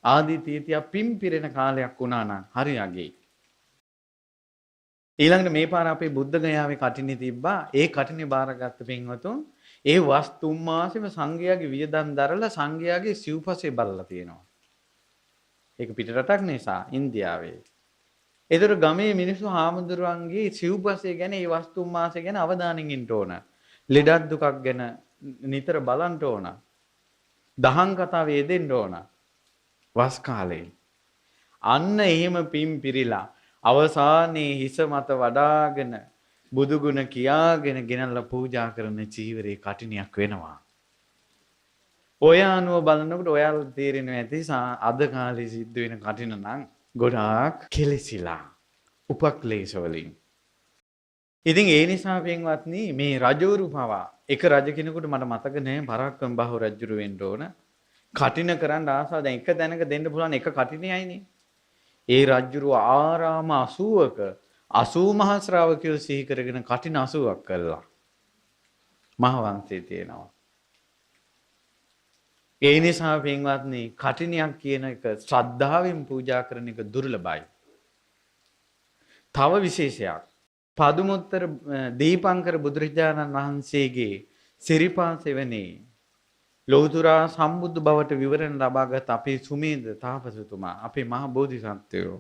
ආදී තීතිය පින් පිරෙන කාලයක් වුණා නම් හරි යගේ. ඊළඟට මේ පාර අපේ බුද්ධ ගයාවේ කටිනේ තිබ්බා. ඒ කටිනේ බාරගත්ත පින්වතුන් ඒ වස් 3 මාසෙම සංඝයාගේ වියදම් දරලා සංඝයාගේ සිව්පසේ බලලා තියෙනවා. ඒක පිට රටක් නිසා ඉන්දියාවේ. ඒතර ගමේ මිනිස්සු හාමුදුරුවන්ගේ සිව්පසේ ගැන ඒ වස් 3 මාසෙ ගැන අවධානයෙන් ඉන්න ඕන. ලෙඩක් දුකක් ගැන නිතර බලන්න ඕන. දහම් කතාවේ යෙදෙන්න ඕන. වස් කාලේ. අන්න එහෙම පින් පිරීලා අවසානයේ හිස මත වඩාගෙන බුදු ගුණ කියාගෙන ගෙනල්ලා පූජා කරන චීවරේ කටිනියක් වෙනවා. ඔය අනුව බලනකොට ඔයාලට තේරෙනවා ඇති අද කාලේ සිද්ධ වෙන කටින නම් ගොඩාක් කෙලසිලා උපක්ලේශ වලින්. ඉතින් ඒ නිසා පින්වත්නි මේ රජවරු පවා එක රජ කෙනෙකුට මට මතක නෑ පරාක්‍රම බාහු රජුරු වෙන්න ඕන. කටින කරන්න ආසාව දැන් එක තැනක දෙන්න පුළුවන් එක කටිනයයිනේ. ඒ රජුරු ආරාම 80ක 80 මහ ශ්‍රාවකයෝ සිහි කරගෙන කටින 80ක් කළා. මහ වංශයේ තියෙනවා. ඒ නිසා පින්වත්නි කටිනියක් කියන එක ශ්‍රද්ධාවෙන් පූජා කරන එක දුර්ලභයි. තව විශේෂයක් පදුමුත්තර දීපංකර බුදුරජාණන් වහන්සේගේ සිරිපා සෙවණේ ලෞතුරා සම්බුද්ධ බවට විවරණ ලබාගත් අපේ සුමේද තාපසතුමා අපේ මහ බෝධිසත්වයෝ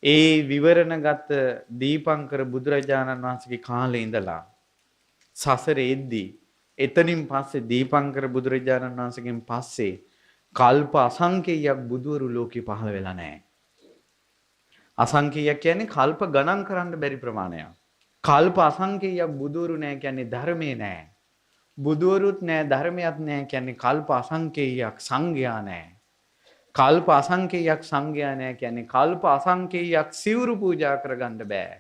ඒ විවරණගත දීපංකර බුදුරජාණන් වහන්සේගේ කාලේ ඉඳලා සසරේ එද්දී එතනින් පස්සේ දීපංකර බුදුරජාණන් වහන්සේගෙන් පස්සේ කල්ප අසංඛේයයක් බුදුවරු ලෝකේ පහළ වෙලා නැහැ. අසංඛේයයක් කියන්නේ කල්ප ගණන් කරන්න බැරි ප්‍රමාණයක්. කල්ප අසංඛේයයක් බුදුවරු නැහැ කියන්නේ ධර්මයේ නැහැ. බුදුවරුත් නැහැ ධර්මයක් නැහැ කියන්නේ කල්ප අසංඛේයයක් සංඝයා නැහැ. කල්ප අසංඛේයයක් සංඝයා නැහැ කියන්නේ කල්ප අසංඛේයයක් සිවුරු පූජා කරගන්න බෑ.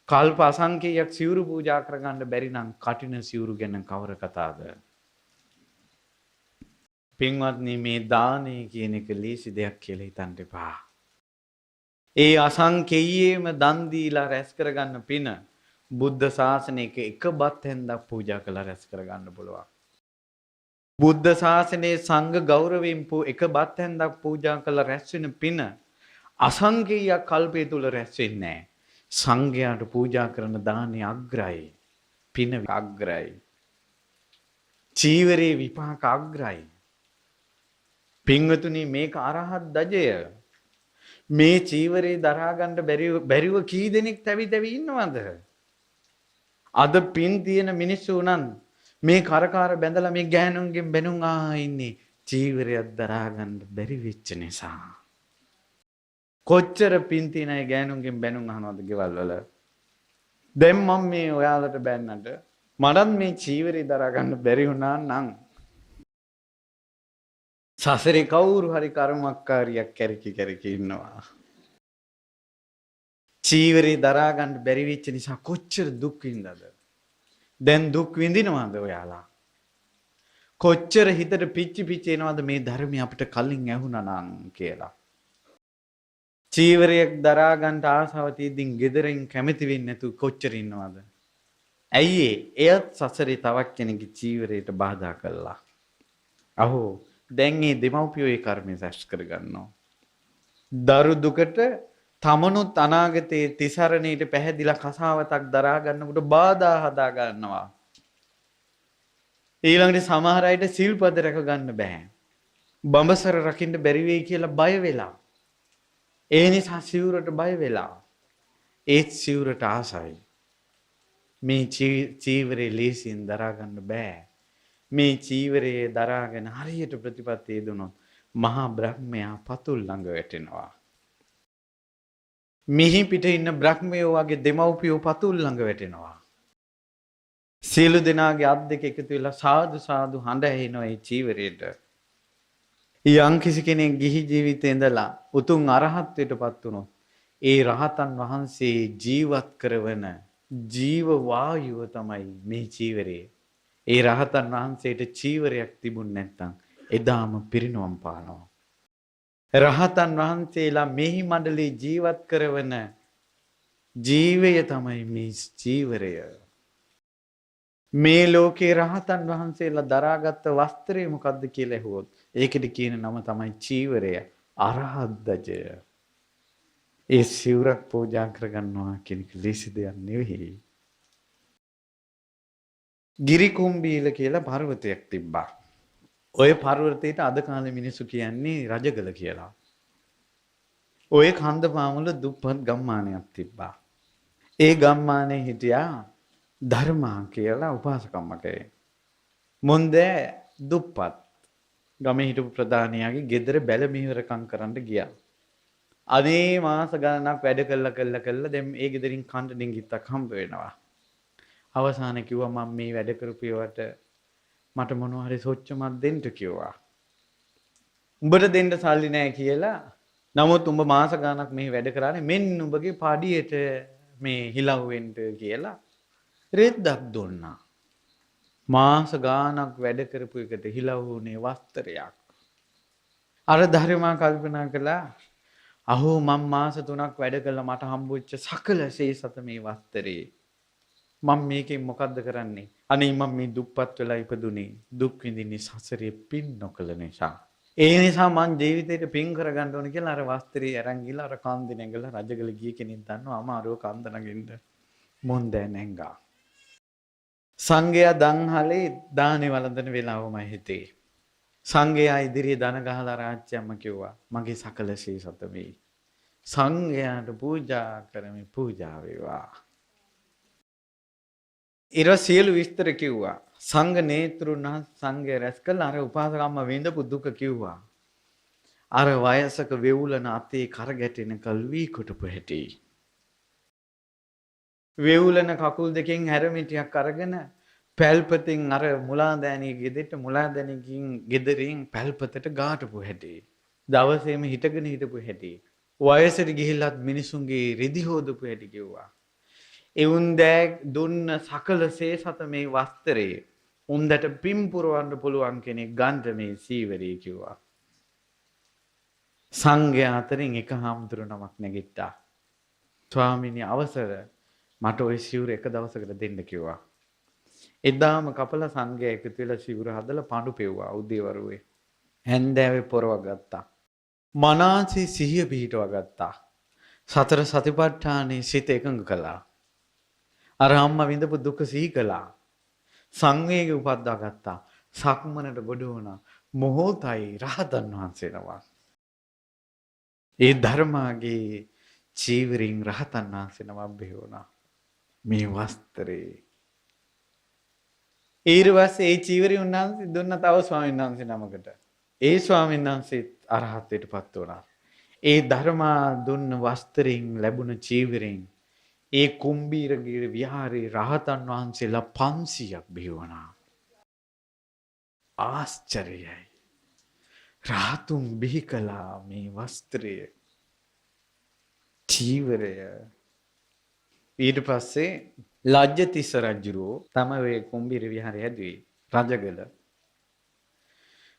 කල්ප අසංඛේයයක් සිවුරු පූජා කරගන්න බැරි නම් කටින සිවුරු ගැන කවර කතාවද? පින්වත්නි මේ දානය කියන එක ලීසි දෙයක් කියලා හිතන්න එපා. ඒ අසංඛේයයෙම දන් දීලා රැස් කරගන්න පින බුද්ධ ශාසනයක එක බත් හැන්දක් පූජා කළා රැස් කරගන්න පුළුවන්. බුද්ධ ශාසනයේ සංඝ ගෞරවයෙන් එක බත් හැන්දක් පූජා කළා රැස් වෙන පින අසංඛේයයක් කල්පය තුල රැස් වෙන්නේ නැහැ. සංඝයාට පූජා කරන දානේ අග්‍රයි. පින අග්‍රයි. චීවරේ විපාක අග්‍රයි. පින්වතුනි මේක අරහත් දජය. මේ චීවරේ දරා ගන්න බැරිව කී දෙනෙක් තැවි ඉන්නවද? අද පින් තියෙන මිනිස්සු උනන් මේ කරකාර බැඳලා මේ ගෑනුන්ගෙන් බැනුම් ඉන්නේ චීවරයක් දරා ගන්න බැරි වෙච්ච නිසා. කොච්චර පින් තියෙන අය ගෑනුන්ගෙන් බැනුම් අහනවද ගෙවල් වල? දැන් මම මේ ඔයාලට බැන්නට මටත් මේ චීවරේ දරා ගන්න බැරි වුණා නම් සසරේ කවුරු හරි කර්මකාරියක් කැරකි ඉන්නවා. චීවරේ දරා ගන්න බැරි වෙච්ච නිසා කොච්චර දුක් විඳද? දැන් දුක් විඳිනවද ඔයාලා? කොච්චර හිතට පිච්චි එනවද මේ ධර්මය අපිට කලින් ඇහුණා නම් කියලා? චීවරයක් දරා ගන්න ආසාව තියෙද්දී ගෙදරින් කැමති වෙන්නේ නැතු කොච්චර ඉන්නවද? ඇයි එයත් සසරේ තවක් කෙනෙක්ගේ චීවරයට බාධා කළා. අහෝ දැන් මේ දෙමව්පියෝ ඒ කර්මය රැස් කරගන්නවා. දරු දුකට තමනුත් අනාගතයේ තිසරණීට පැහැදිලා කසාවතක් දරා ගන්නකොට බාධා හදා ගන්නවා. ඊළඟට සමහර අයට සිල්පද රැක ගන්න බෑ. බඹසර රකින්න බැරි වෙයි කියලා බය වෙලා. ඒ නිසා සිවුරට බය වෙලා. ඒත් සිවුරට ආසයි. මේ චීවරේ ලේසියෙන් දරා ගන්න බෑ. මේ චීවරයේ දරාගෙන හරියට ප්‍රතිපත්තිය දුනොත් මහා බ්‍රහ්මයා පතුල් ළඟ වැටෙනවා. මිහි පිට ඉන්න බ්‍රහ්මයෝ වගේ දෙමව්පියෝ පතුල් ළඟ වැටෙනවා. සියලු දෙනාගේ අත් දෙක එකතු වෙලා සාදු සාදු හඬ ඇහෙනවා ඒ චීවරයට. යම් කිසි කෙනෙක් ගිහි ජීවිතේ ඉඳලා උතුම් අරහත්ත්වයටපත් වුණොත් ඒ රහතන් වහන්සේ ජීවත් කරවන ජීව වායුව තමයි මේ චීවරය. ඒ රහතන් වහන්සේට චීවරයක් තිබුණ නැත්නම් එදාම පිරිනොම් පානවා. රහතන් වහන්සේලා මෙහි මණ්ඩලේ ජීවත් කරවන ජීවය තමයි මේ චීවරය. මේ ලෝකේ රහතන් වහන්සේලා දරාගත්ත වස්ත්‍රය මොකද්ද කියලා ඇහුවොත් ඒකෙදි කියන නම තමයි චීවරය, අරහත්දජය. ඒ සිවුරක් පූජා කරගන්නවා කියන එක ලේසි දෙයක් නෙවෙයි. ගිරිකුම්බීල කියලා පර්වතයක් තිබ්බා. ඔය පර්වතයට අද කාලේ මිනිස්සු කියන්නේ රජගල කියලා. ඔය කන්ද පාමුල දුප්පත් ගම්මානයක් තිබ්බා. ඒ ගම්මානේ හිටියා ධර්මා කියලා උපාසකම්මකේ. මොන්දේ දුප්පත් ගමේ හිටපු ප්‍රධානියාගේ ගෙදර බැල මිහිරකම් කරන්න ගියා. අනේ මාස ගණනක් වැඩ කළා දැන් ඒ ගෙදරින් කන්න ඩිංගිත්තක් හම්බ වෙනවා. අවසානයේ කිව්වා මම මේ වැඩ කරපියවට මට මොනවා හරි සොච්චමක් දෙන්න කිව්වා. උඹට දෙන්න සල්ලි නැහැ කියලා. නමුත් උඹ මාස ගාණක් මෙහි වැඩ කරානේ මෙන්න උඹගේ පාඩියට මේ හිලව් වෙන්න කියලා රෙද්දක් දුන්නා. මාස ගාණක් වැඩ කරපු එකට හිලව් වුණේ වස්ත්‍රයක්. අර ධර්මා කල්පනා කළා අහෝ මම මාස 3ක් වැඩ කළා මට හම්බුච්ච සකල ශේසත මේ වස්ත්‍රේ. මම මේකෙන් මොකද්ද කරන්නේ? අනේ මම මේ දුප්පත් වෙලා ඉපදුනේ දුක් විඳින්නේ සසරේ පින් නොකළ නිසා. ඒ නිසා මං ජීවිතේට පින් කරගන්න ඕන කියලා අර වස්ත්‍රය අරන් ගිහලා අර කන්දේ නැගලා රජගල ගිය කෙනෙක් දන්නවා අමාරුව කන්ද නගින්න මොන්දෑ නැංගා. සංඝයා දන්හලේ දානේ වළඳන වෙලාවමයි හිතේ. සංඝයා ඉදිරියේ දන ගහලා රාජ්‍යම්ම කිව්වා මගේ සකල ශීසත වේ. සංඝයාට පූජා කරමි පූජා වේවා. ඊට සියලු විස්තර කිව්වා. සංඝ නේත්‍රුන් සංඝය රැස් කළා අර උපාසකම්ම විඳපු දුක කිව්වා. අර වයසක වෙවුලන අතේ කර ගැටෙන කල් වී කොටපු හැටි. වෙවුලන කකුල් දෙකෙන් හැරමිටියක් අරගෙන පැල්පතින් අර මුලාදෑනිය ගෙදෙට්ට මුලාදෑනියකින් ගෙදරින් පැල්පතට ගාටපු හැටි. දවසේම හිටගෙන හිටපු හැටි. වයසට ගිහිල්ලත් මිනිසුන්ගේ රෙදි හොදපු හැටි කිව්වා. එවුන් දැ දුන්න සකල සේසත මේ වස්තරේ උන්දට පින් පුරවන්න පුළුවන් කෙනෙක් ගන්න මේ සීවරය කිව්වා. සංඝයා අතරින් එක හාමුදුරු නමක් නැගිට්ටා. ස්වාමීනි අවසර මට ওই සිවුර එක දවසකට දෙන්න කිව්වා. එදාම කපල සංඝයා එකතු වෙලා සිවුර හදලා පඳු පෙව්වා උදේවරුේ. හැන්දෑවේ පොරව ගත්තා. මනසේ සිහිය පිහිටව ගත්තා. සතර සතිපට්ඨානේ සිත එකඟ කළා. අර අම්මා විඳපු දුක සිහි කළා. සංවේගය උපද්දා ගත්තා. සක්මනට ගොඩ වුණා. මොහොතයි රහතන් වහන්සේ නමක්. ඒ ධර්මාගේ චීවරින් රහතන් වහන්සේ නමක් බිහි වුණා. මේ වස්ත්‍රේ. ඊට පස්සේ ඒ චීවරය උන්වහන්සේ දුන්න තව ස්වාමීන් වහන්සේ නමකට. ඒ ස්වාමීන් වහන්සේ අරහත්ත්වයටපත් වුණා. ඒ ධර්මා දුන්න වස්ත්‍රයෙන් ලැබුණ චීවරෙන් ඒ කුම්බීරගිරි විහාරේ රහතන් වහන්සේලා 500ක් බිහි වුණා. ආශ්චර්යයි. රහතුන් බිහි කළා මේ වස්ත්‍රය. චීවරය. ඊට පස්සේ ලජ්ජතිස්ස රජුරෝ තමයි ඔය කුම්බීර විහාරය හැදුවේ රජගල.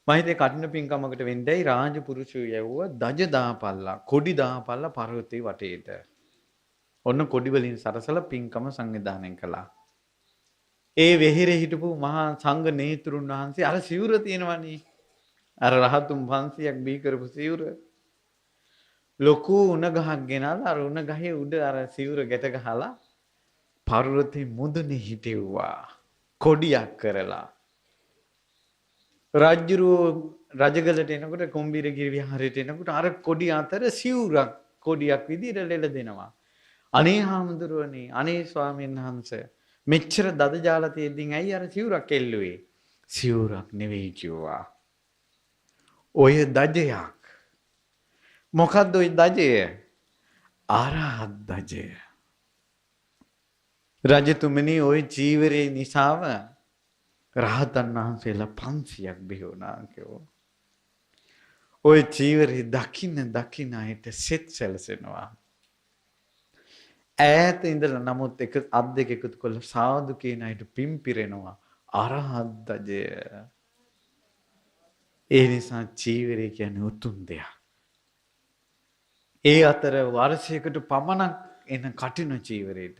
මම හිතේ කටින පින්කමකට වෙන්නයි රාජපුරුෂයෝ යවුව දජ දාපල්ලා කොඩි දාපල්ලා පර්වතේ වටේට. ඔන්න කොඩි වලින් සරසලා පින්කම සංවිධානය කළා. ඒ වෙහිරේ හිටපු මහා සංඝ නේතුරුන් වහන්සේ අර සිවුර තියෙනවනේ. අර රහතුන් 500ක් බිහි කරපු සිවුර. ලොකු උණ ගහක් ගෙනල්ලා අර උණ ගහේ උඩ අර සිවුර ගැට ගහලා පර්වතේ මුදුනේ හිටෙව්වා. කොඩියක් කරලා. රජුරෝ රජගලට එනකොට කොම්බීරගිරි විහාරයට එනකොට අර කොඩි අතර සිවුරක් කොඩියක් විදිහට ලෙල දෙනවා. අනේ හාමුදුරුවනේ අනේ ස්වාමීන් වහන්සේ මෙච්චර දද ජාලා තියෙද්දින් ඇයි අර සිවුරක් එල්ලුවේ? සිවුරක් නෙවෙයි කිව්වා. ඔය දජයක්. මොකද්ද ඔය දජය? අරහත් දජය. රජතුමනි ඔය චීවරේ නිසාව රහතන් වහන්සේලා 500ක් බිහි වුණා කිව්වා. ඔය චීවරේ දකින්න අයට සෙත් සැලසෙනවා. ඈත ඉඳලා නමුත් එක අත් දෙක එකතු කරලා සාදු කියන අයට පින් පිරෙනවා. අරහත් දජය. ඒ නිසා චීවරේ කියන්නේ උතුම් දෙයක්. ඒ අතර වර්ෂයකට පමණක් එන කටින චීවරේට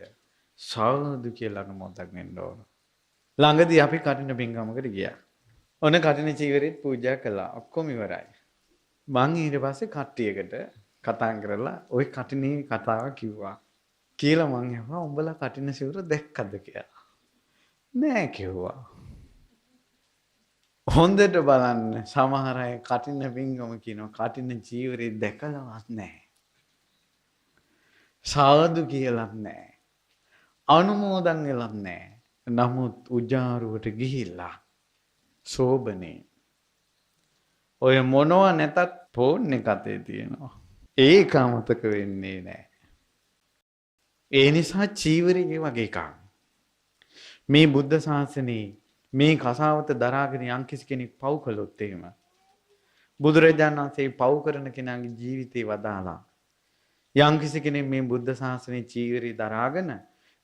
සාදු කියලා අනුමෝදන් වෙන්න ඕන. ළඟදී අපි කටින පින්කමකට ගියා. ඔන්න කටින චීවරෙත් පූජා කළා. ඔක්කොම ඉවරයි. මං ඊට පස්සේ කට්ටියකට කතා කරලා ওই කටිනේ කතාව කිව්වා. කියලා මං අහුවා උඹලා කටින සිවුර දැක්කද කියලා. නෑ කිව්වා. හොඳට බලන්න සමහර අය කටින පින්කම කියනවා කටින චීවරේ දැකලවත් නෑ. සාදු කියලාත් නෑ. අනුමෝදන් වෙලත් නෑ. නමුත් උජාරුවට ගිහිල්ලා සෝබනේ ඔය මොනවා නැතත් ෆෝන් එක අතේ තියෙනවා. ඒක අමතක වෙන්නේ නෑ. ඒ නිසා චීවරේ වගේ එකක්. මේ බුද්ධ ශාසනයේ මේ කසාවත දරාගෙන යම්කිසි කෙනෙක් පව් කළොත් එහෙම බුදුරජාණන් වහන්සේ පව් කරන කෙනාගේ ජීවිතේ වදාලා යම්කිසි කෙනෙක් මේ බුද්ධ ශාසනයේ චීවරේ දරාගෙන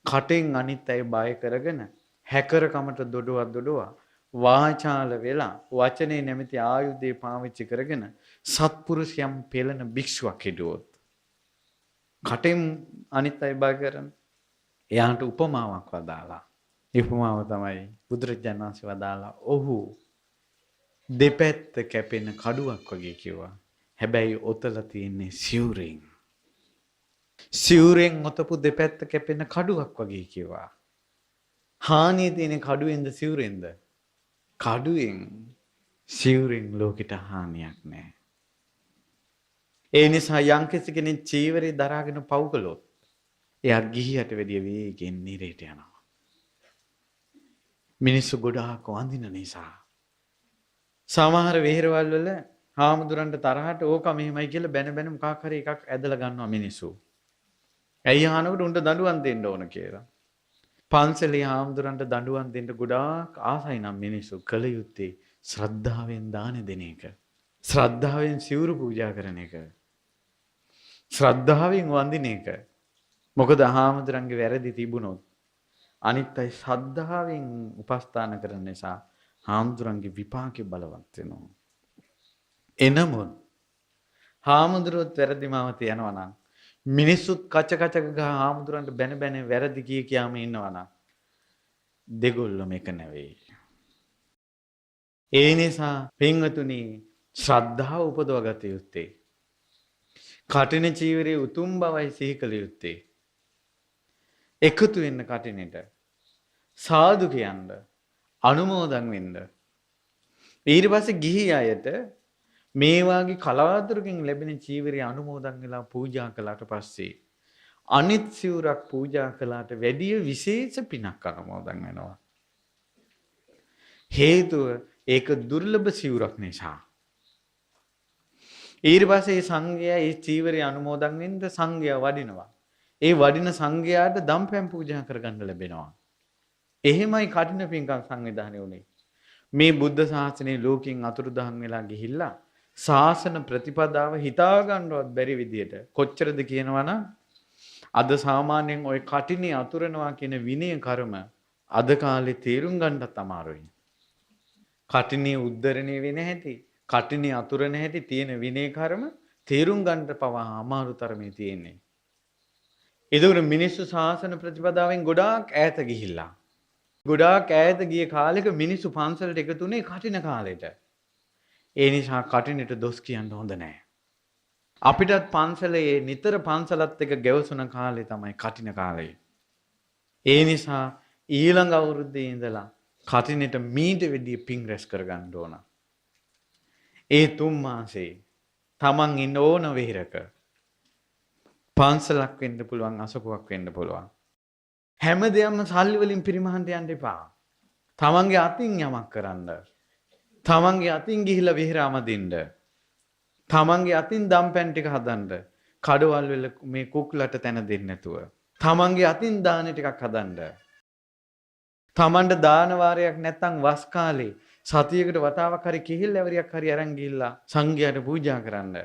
කටෙන් අනිත් අය බය කරගෙන හැකරකමට දොඩුවා වාචාල වෙලා වචනේ නැමැති ආයුධේ පාවිච්චි කරගෙන සත්පුරුෂයන් පෙළන භික්ෂුවක් හිටුවොත් කටෙන් අනිත් අය බය කරන එයාට උපමාවක් වදාලා. ඒ උපමාව තමයි බුදුරජාණන් වහන්සේ වදාලා ඔහු දෙපැත්ත කැපෙන කඩුවක් වගේ කිව්වා. හැබැයි ඔතල තියෙන්නේ සිවුරෙන්. සිවුරෙන් ඔතපු දෙපැත්ත කැපෙන කඩුවක් වගේ කිව්වා. හානිය තියෙන කඩුවෙන්ද සිවුරෙන්ද? කඩුවෙන්. සිවුරෙන් ලෝකෙට හානියක් නැහැ. ඒ නිසා යම්කිසි කෙනෙක් චීවරේ දරාගෙන පව් කළොත් එයා ගිහියට වැඩිය වේගෙන් නිරේට යනවා. මිනිස්සු ගොඩාක් වඳින නිසා. සමහර වෙහෙරවල් වල හාමුදුරන්ට තරහට ඕක මෙහෙමයි කියලා බැන බැන මොකක් හරි එකක් ඇදලා ගන්නවා මිනිස්සු. ඇයි අහනකොට උන්ට දඬුවම් දෙන්න ඕන කියලා. පන්සලේ හාමුදුරන්ට දඬුවම් දෙන්න ගොඩාක් ආසයි නම් මිනිස්සු කල යුත්තේ ශ්‍රද්ධාවෙන් දාන දෙන එක. ශ්‍රද්ධාවෙන් සිවුරු පූජා කරන එක. ශ්‍රද්ධාවෙන් වඳින එක. මොකද හාමුදුරන්ගේ වැරදි තිබුණොත් අනිත් අය ශ්‍රද්ධාවෙන් උපස්ථාන කරන නිසා හාමුදුරන්ගේ විපාකෙ බලවත් වෙනවා. එනමුත් හාමුදුරුවොත් වැරදි මාවත යනවා නම් මිනිස්සුත් කච කච ගහ හාමුදුරන්ට බැන බැන වැරදි කියාම ඉන්නවා නම් දෙගොල්ලොම එක නෙවෙයි. ඒ නිසා පින්වතුනි ශ්‍රද්ධාව උපදව ගත යුත්තේ. කටින චීවරයේ උතුම් බවයි සිහි කළ යුත්තේ. එකතු වෙන්න කටිනෙට සාදු කියන්න අනුමෝදන් වෙන්න. ඊට පස්සේ ගිහි අයට මේ වාගේ කලාතුරකින් ලැබෙන චීවරය අනුමෝදන් වෙලා පූජා කළාට පස්සේ අනිත් සිවුරක් පූජා කළාට වැඩිය විශේෂ පිනක් අනුමෝදන් වෙනවා. හේතුව ඒක දුර්ලභ සිවුරක් නිසා. ඊට පස්සේ සංඝයා ඒ චීවරය අනුමෝදන් වෙන්න සංඝයා වඩිනවා. ඒ වඩින සංඝයාට දම්පැන් පූජා කරගන්න ලැබෙනවා. එහෙමයි කටින පින්කම් සංවිධානය වුණේ. මේ බුද්ධ ශාසනයේ ලෝකෙන් අතුරුදහන් වෙලා ගිහිල්ලා ශාසන ප්‍රතිපදාව හිතා ගන්නවත් බැරි විදියට කොච්චරද කියනවනම් අද සාමාන්‍යයෙන් ওই කටිනේ අතුරනවා කියන විනය කර්ම අද කාලේ තේරුම් ගන්නත් අමාරුයි. කටිනේ උද්ධරණය වෙන හැටි, කටිනේ අතුරන හැටි තියෙන විනය කර්ම තේරුම් ගන්න පවා අමාරු තරමේ තියෙන්නේ. ඒකෝර මිනිස්සු ශාසන ප්‍රතිපදාවෙන් ගොඩාක් ඈත ගිහිල්ලා. ගොඩාක් ඈත ගිය කාලෙක මිනිස්සු පන්සලට එකතුනේ කටින කාලෙට. ඒ නිසා කටිනට දොස් කියන්න හොඳ නැහැ. අපිටත් පන්සලේ නිතර පන්සලත් එක්ක ගැවසුන කාලේ තමයි කටින කාලේ. ඒ නිසා ඊළඟ අවුරුද්දේ ඉඳලා කටිනෙට මීට වෙඩිය පිං රැස් කරගන්න ඕන. ඒ 3 මාසේ තමන් ඉන්න ඕන වෙහිරක පන්සලක් වෙන්න පුළුවන් අසපුවක් වෙන්න පුළුවන්. හැමදේම සල්ලි වලින් පරිමහන්ට යන්න එපා. තමන්ගේ අතින් යමක් කරන්න. තමන්ගේ අතින් ගිහිලා විහිරාම දින්න. තමන්ගේ අතින් දම්පැන් ටික හදන්න. කඩවල් වල මේ කුක්ලට තැන දෙන්නේ නැතුව. තමන්ගේ අතින් දාන ටිකක් හදන්න. තමන්ට දාන වාරයක් නැත්තම් වස් කාලේ සතියකට වතාවක් හරි කිහිල් ඇවරියක් හරි අරන් ගිහිල්ලා සංඝයාට පූජා කරන්න.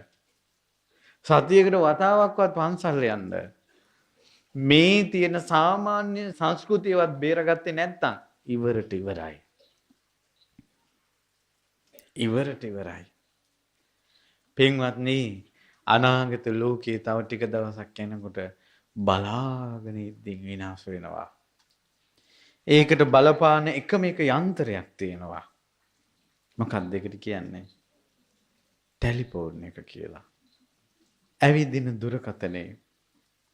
සතියකට වතාවක්වත් පන්සල් යන්න. මේ තියෙන සාමාන්‍ය සංස්කෘතියවත් බේරගත්තේ නැත්තම් ඉවරට ඉවරයි. ඉවරට ඉවරයි. පින්වත්නි අනාගත ලෝකයේ තව ටික දවසක් යනකොට බලාගෙන ඉඳින් විනාශ වෙනවා. ඒකට බලපාන එකම එක යන්ත්‍රයක් තියෙනවා. මොකක්ද ඒකට කියන්නේ? ටෙලිෆෝන් එක කියලා. ඇවිදින දුරකථනය.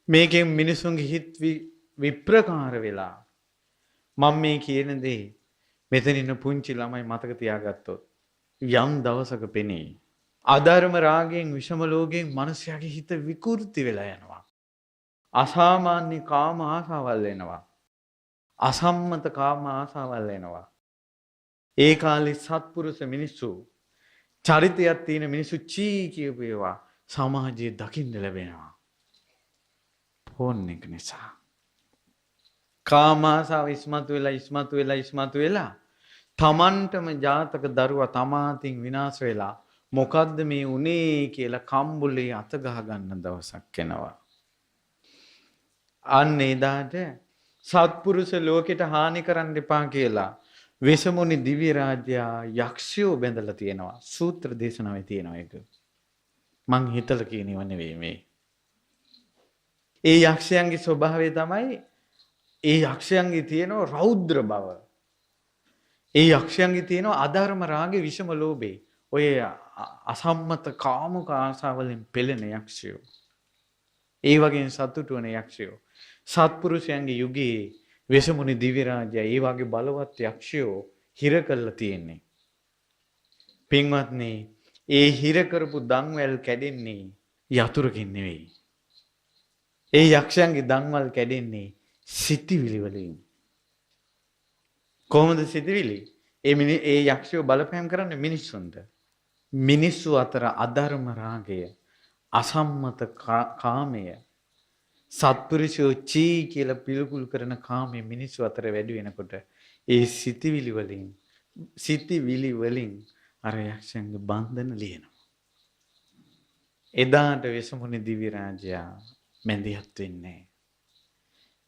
මේකෙන් මිනිසුන්ගේ හිත විප්‍රකාර වෙලා මම මේ කියන දේ මෙතන ඉන්න පුංචි ළමයි මතක තියාගත්තොත් යම් දවසක පෙනේ. අධර්ම රාගයෙන් විෂම ලෝකයෙන් මිනිස්යාගේ හිත විකෘති වෙලා යනවා. අසාමාන්‍ය කාම ආසාවල් එනවා. අසම්මත කාම ආසාවල් එනවා. ඒ කාලේ සත්පුරුෂ මිනිස්සු චරිතයක් තියෙන මිනිස්සු චී කියපු ඒවා සමාජයේ දකින්න ලැබෙනවා. ෆෝන් එක නිසා. කාම ආසාව ඉස්මතු වෙලා තමන්ටම ජාතක දරුවා තමාතින් විනාශ වෙලා මොකද්ද මේ උනේ කියලා කම්බුලේ අත ගහ ගන්න දවසක් එනවා. අන්න එදාට සත්පුරුෂ ලෝකෙට හානි කරන්න එපා කියලා වෙසමුනි දිව්‍ය රාජ්‍යයා යක්ෂයෝ බැඳලා තියෙනවා. සූත්‍ර දේශනාවේ තියෙනවා ඒක. මං හිතලා කියනව නෙවෙයි මේ. ඒ යක්ෂයන්ගේ ස්වභාවය තමයි ඒ යක්ෂයන්ගේ තියෙන රෞද්‍ර බව. ඒ යක්ෂයන්ගේ තියෙන අධර්ම රාගේ විෂම ලෝභේ. ඔය අසම්මත කාමුක ආසාවලින් පෙළෙන යක්ෂයෝ. ඒ වගේ සතුටු වෙන යක්ෂයෝ. සත්පුරුෂයන්ගේ යුගයේ වෙසමුනි දිව්‍ය රාජ්‍යය ඒ වගේ බලවත් යක්ෂයෝ හිර කරලා තියෙන්නේ. පින්වත්නි, ඒ හිර කරපු දන්වැල් කැඩෙන්නේ යතුරුකින් නෙවෙයි. ඒ යක්ෂයන්ගේ දන්වැල් කැඩෙන්නේ සිටිවිලි වලින්. කොහොමද සිටිවිලි? ඒ යක්ෂයෝ බලපෑම් කරන්නේ මිනිස්සුන්ට. මිනිස්සු අතර අධර්ම රාගය, අසම්මත කාමය, සත්පුරුෂයෝ චී කියලා පිළිකුල් කරන කාමය මිනිස්සු අතර වැඩි වෙනකොට ඒ සිටිවිලි වලින් අර යක්ෂයන්ගේ බන්ධන ලියනවා. එදාට වෙසමුනි දිව්‍ය රාජ්‍යයා මැදිහත් වෙන්නේ